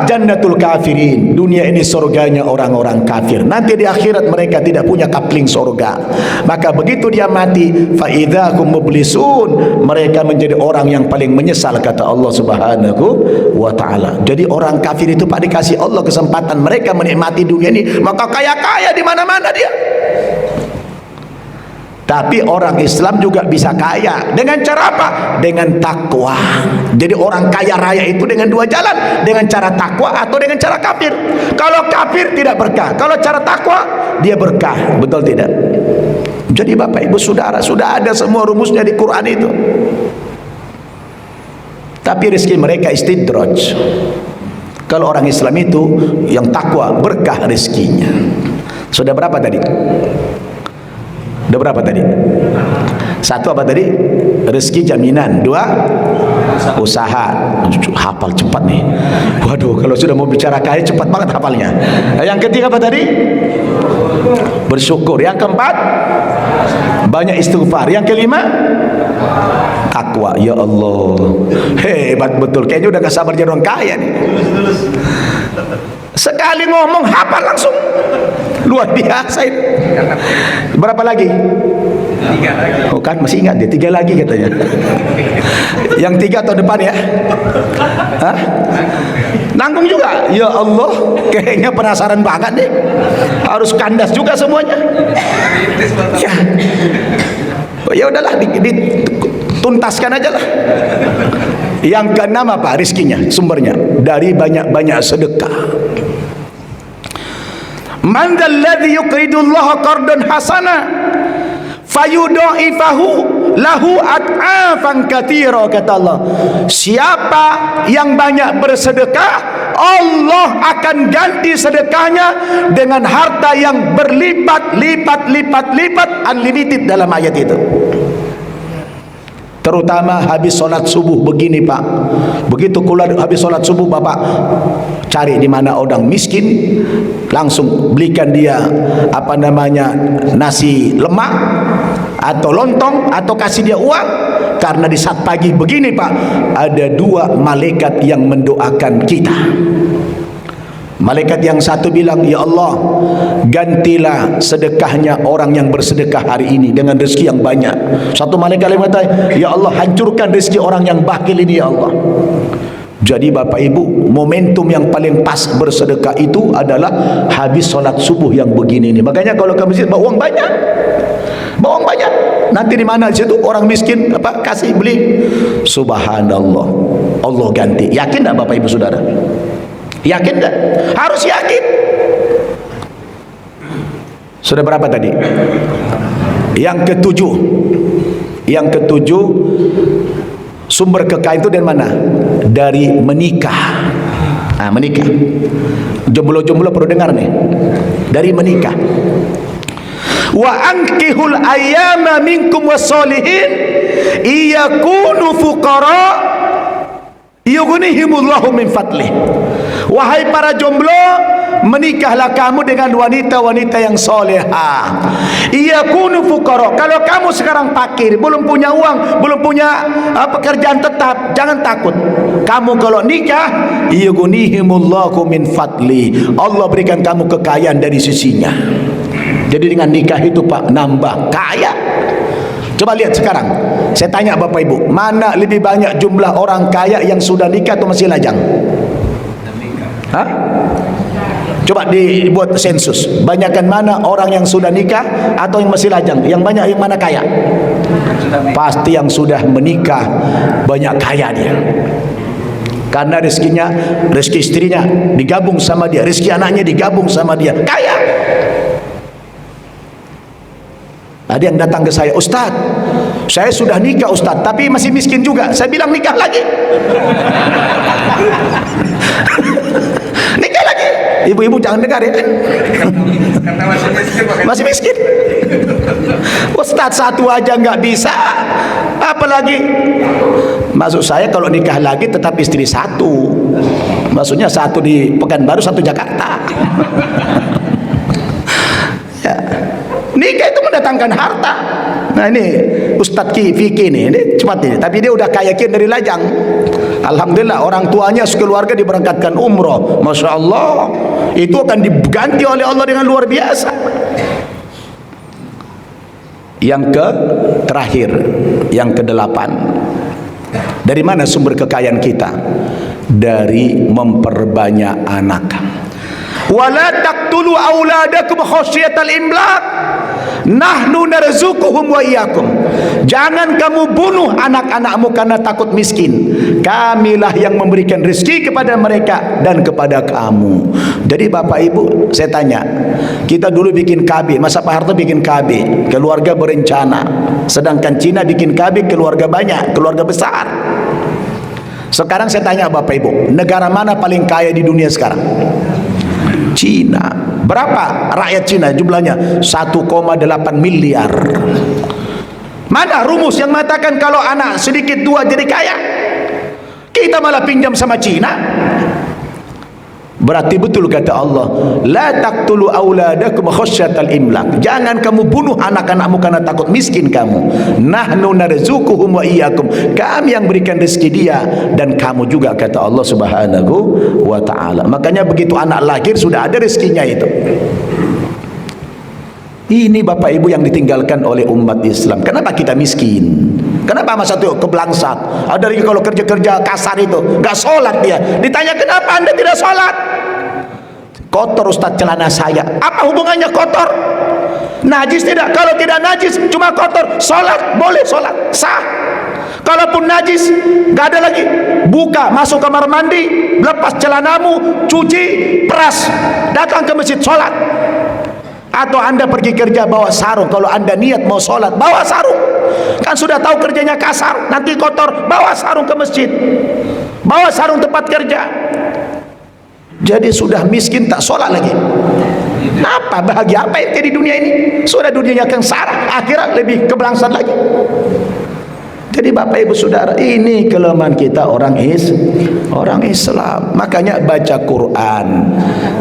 Speaker 1: jannatul kafirin, dunia ini surganya orang-orang kafir. Nanti di akhirat mereka tidak punya kapling surga. Maka begitu dia mati, fa idzahum mublisun, mereka menjadi orang yang paling menyesal, kata Allah Subhanahu wa taala. Jadi orang kafir itu Pak dikasih Allah kesempatan mereka menikmati dunia ini, maka kaya-kaya di mana-mana dia. Tapi orang Islam juga bisa kaya. Dengan cara apa? Dengan takwa. Jadi orang kaya raya itu dengan dua jalan, dengan cara takwa atau dengan cara kafir. Kalau kafir tidak berkah, kalau cara takwa dia berkah. Betul tidak? Jadi Bapak Ibu Saudara, sudah ada semua rumusnya di Quran itu. Tapi rezeki mereka istidraj. Kalau orang Islam itu yang takwa, berkah rezekinya. Sudah berapa tadi? Udah berapa tadi? Satu apa tadi? Rezeki jaminan. Dua, usaha. Hafal cepat nih. Waduh, kalau sudah mau bicara kaya cepat banget hafalnya. Yang ketiga apa tadi? Bersyukur. Yang keempat, banyak istighfar. Yang kelima, takwa. Ya Allah, hebat betul. Kayaknya udah gak sabar jadi orang kaya nih. Sekali ngomong hafal langsung. Luar biasa itu. Berapa lagi? Oh kan masih ingat dia, 3 lagi katanya. Yang 3 tahun depan ya. Hah? Nanggung juga. Ya Allah, kayaknya penasaran banget nih. Harus kandas juga semuanya. Ya. Oh, ya udahlah, dituntaskan aja lah. Yang keenam apa? Rizkinya, sumbernya dari banyak-banyak sedekah. Man dzalladzi yuqridullaha qardan hasana fayudha'ifahu lahu at'afan katsira, kata Allah. Siapa yang banyak bersedekah, Allah akan ganti sedekahnya dengan harta yang berlipat-lipat unlimited dalam ayat itu. Terutama habis solat subuh begini Pak, begitu keluar habis solat subuh Bapak cari di mana orang miskin, langsung belikan dia apa namanya nasi lemak atau lontong, atau kasih dia uang. Karena di saat pagi begini Pak, ada 2 malaikat yang mendoakan kita. Malaikat yang satu bilang, ya Allah, gantilah sedekahnya orang yang bersedekah hari ini dengan rezeki yang banyak. Satu malaikat lain mengatakan, ya Allah, hancurkan rezeki orang yang bakhil ini ya Allah. Jadi Bapak Ibu, momentum yang paling pas bersedekah itu adalah habis solat subuh yang begini ini. Makanya kalau ke masjid bawa uang banyak, bawa uang banyak. Nanti di mana di situ orang miskin apa kasih beli. Subhanallah, Allah ganti. Yakin tak Bapak Ibu Saudara? Yakin tak? Harus yakin. Sudah berapa tadi? Yang ketujuh. Yang ketujuh, sumber kekayaan itu dari mana? Dari menikah. Nah, menikah. Jomblo-jomblo perlu dengar nih. Dari menikah. Wa ankihul ayyama minkum wassalihin iyakunu fuqara yughnihimullahu min fadlih. Wahai para jomblo, menikahlah kamu dengan wanita-wanita yang solehah. Iyakunu fuqara. Kalau kamu sekarang fakir, belum punya uang, belum punya pekerjaan tetap, jangan takut. Kamu kalau nikah, yughnihimullahu min fadli. Allah berikan kamu kekayaan dari sisinya. Jadi dengan nikah itu Pak, nambah kaya. Coba lihat sekarang, saya tanya Bapak Ibu, mana lebih banyak jumlah orang kaya yang sudah nikah atau masih lajang? Hah? Coba dibuat sensus. Banyakkan mana orang yang sudah nikah atau yang masih lajang? Yang banyak yang mana kaya? Pasti yang sudah menikah banyak kaya dia. Karena rezekinya, rezeki istrinya digabung sama dia, rezeki anaknya digabung sama dia, kaya. Ada yang datang ke saya, Ustaz, saya sudah nikah Ustaz, tapi masih miskin juga. Saya bilang nikah lagi. Nikah lagi. Ibu-ibu jangan dengar ya. Masih miskin. Ustaz, satu aja nggak bisa, apalagi. Maksud saya kalau nikah lagi tetap istri satu. Maksudnya satu di Pekanbaru, satu Jakarta. Ya. Nikah itu mendatangkan harta. Nah ini Ustadz Fiki ini cepat ini, tapi dia udah kaya kian dari lajang. Alhamdulillah, orang tuanya sekeluarga diberangkatkan umroh. Masya Allah, itu akan diganti oleh Allah dengan luar biasa. Yang terakhir, yang ke-8, dari mana sumber kekayaan kita? Dari memperbanyak anak. Wala taqtulu auladakum khasyatal imlaq nahnu narzuquhum wa iyyakum. Jangan kamu bunuh anak-anakmu karena takut miskin. Kamilah yang memberikan rezeki kepada mereka dan kepada kamu. Jadi Bapak Ibu, saya tanya, kita dulu bikin KB, masa Pak Harto bikin KB, keluarga berencana. Sedangkan Cina bikin KB, keluarga banyak, keluarga besar. Sekarang saya tanya Bapak Ibu, negara mana paling kaya di dunia sekarang? Cina. Berapa rakyat Cina jumlahnya? 1,8 miliar. Mana rumus yang mengatakan kalau anak sedikit tua jadi kaya? Kita malah pinjam sama Cina. Berarti betul kata Allah, la taqtulu auladakum khasyatal imlaq. Jangan kamu bunuh anak-anakmu karena takut miskin kamu. Nahnu narzuquhum wa iyyakum. Kami yang berikan rezeki dia dan kamu juga, kata Allah Subhanahu wa taala. Makanya begitu anak lahir sudah ada rezekinya itu. Ini Bapak Ibu yang ditinggalkan oleh umat Islam. Kenapa kita miskin? Kenapa masa itu kebelangsat? Ada lagi kalau kerja-kerja kasar itu gak sholat dia. Ditanya kenapa anda tidak sholat? Kotor Ustaz celana saya. Apa hubungannya kotor? Najis tidak? Kalau tidak najis cuma kotor, sholat boleh, sholat sah. Kalaupun najis gak ada lagi, buka, masuk kamar mandi, lepas celanamu, cuci, peras, datang ke masjid sholat. Atau anda pergi kerja bawa sarung. Kalau anda niat mau sholat, bawa sarung. Kan sudah tahu kerjanya kasar, nanti kotor, bawa sarung ke masjid, bawa sarung tempat kerja. Jadi sudah miskin tak sholat lagi. Apa bahagia apa yang di dunia ini? Sudah dunianya kengsara, akhirat lebih kebelangsat lagi. Jadi Bapak Ibu Saudara, ini kelemahan kita orang Islam. Makanya baca Quran,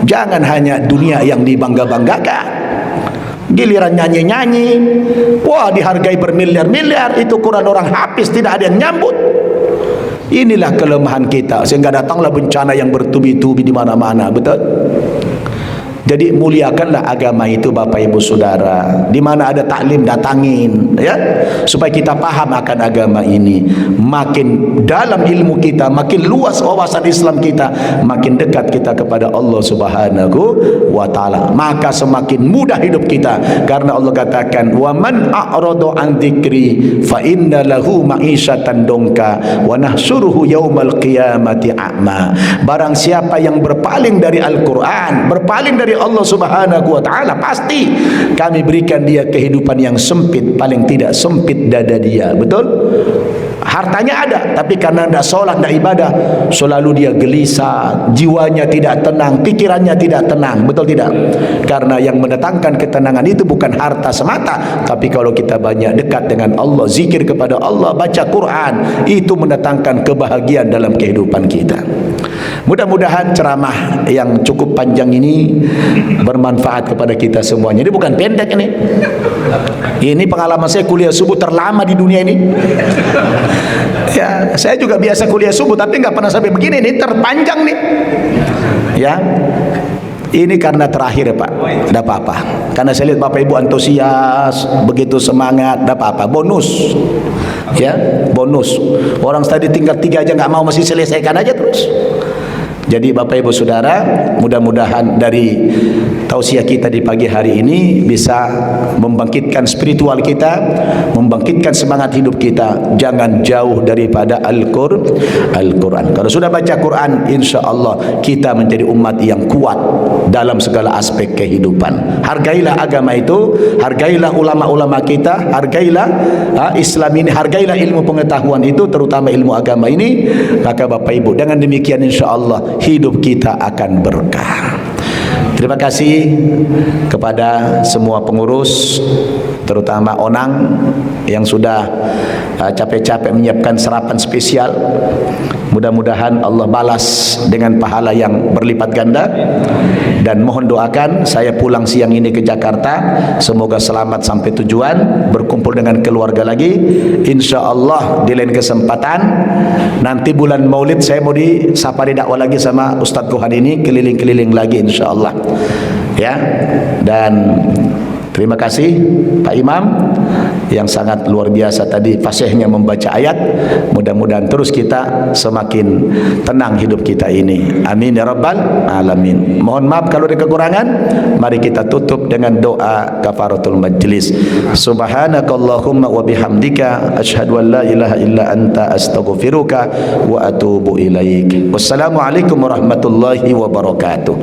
Speaker 1: jangan hanya dunia yang dibangga-banggakan. Giliran nyanyi-nyanyi, wah dihargai bermiliar-miliar, itu Quran orang hafiz tidak ada yang nyambut. Inilah kelemahan kita, sehingga datanglah bencana yang bertubi-tubi di mana-mana. Betul? Jadi muliakanlah agama itu Bapak Ibu Saudara. Di mana ada taklim datangin, ya, supaya kita paham akan agama ini. Makin dalam ilmu kita, makin luas wawasan Islam kita, makin dekat kita kepada Allah Subhanahu wa taala. Maka semakin mudah hidup kita, karena Allah katakan, "Wa man a'rada an dzikri fa inna lahu ma'isyatan dongka wa nahsyuruhu yaumal qiyamati a'ma." Barang siapa yang berpaling dari Al-Qur'an, berpaling dari Allah Subhanahu wa taala, pasti kami berikan dia kehidupan yang sempit, paling tidak sempit dada dia. Betul? Hartanya ada, tapi karena tidak sholat, tidak ibadah, selalu dia gelisah, jiwanya tidak tenang, pikirannya tidak tenang. Betul tidak? Karena yang mendatangkan ketenangan itu bukan harta semata, tapi kalau kita banyak dekat dengan Allah, zikir kepada Allah, baca Quran, itu mendatangkan kebahagiaan dalam kehidupan kita. Mudah-mudahan ceramah yang cukup panjang ini bermanfaat kepada kita semuanya. Ini bukan pendek ini. Ini pengalaman saya kuliah subuh terlama di dunia ini. Ya, saya juga biasa kuliah subuh tapi nggak pernah sampai begini. Ini terpanjang nih. Ya. Ini karena terakhir ya Pak, tidak apa-apa. Karena saya lihat Bapak Ibu antusias, begitu semangat, tidak apa-apa. Bonus, ya, bonus. Orang tadi tinggal 3 aja nggak mau, masih selesaikan aja terus. Jadi Bapak Ibu Saudara, mudah-mudahan dari tausiah kita di pagi hari ini bisa membangkitkan spiritual kita, membangkitkan semangat hidup kita. Jangan jauh daripada Al-Quran. Kalau sudah baca Quran, insya Allah kita menjadi umat yang kuat dalam segala aspek kehidupan. Hargailah agama itu, hargailah ulama-ulama kita, hargailah Islam ini, hargailah ilmu pengetahuan itu, terutama ilmu agama ini. Maka Bapak Ibu, dengan demikian insya Allah hidup kita akan berkah. Terima kasih kepada semua pengurus, terutama Onang yang sudah capek-capek menyiapkan sarapan spesial. Mudah-mudahan Allah balas dengan pahala yang berlipat ganda. Dan mohon doakan saya pulang siang ini ke Jakarta, semoga selamat sampai tujuan, berkumpul dengan keluarga lagi. Insya Allah di lain kesempatan nanti bulan Maulid saya mau di safari dakwah lagi sama Ustadz Gohan ini, keliling-keliling lagi insya Allah. Ya, dan terima kasih Pak Imam yang sangat luar biasa tadi fasihnya membaca ayat. Mudah-mudahan terus kita semakin tenang hidup kita ini. Amin ya rabbal alamin. Mohon maaf kalau ada kekurangan. Mari kita tutup dengan doa kafaratul majlis. Subhanakallahumma wa bihamdika asyhadu an la ilaha illa anta astaghfiruka wa atubu ilaik. Wassalamualaikum warahmatullahi wabarakatuh.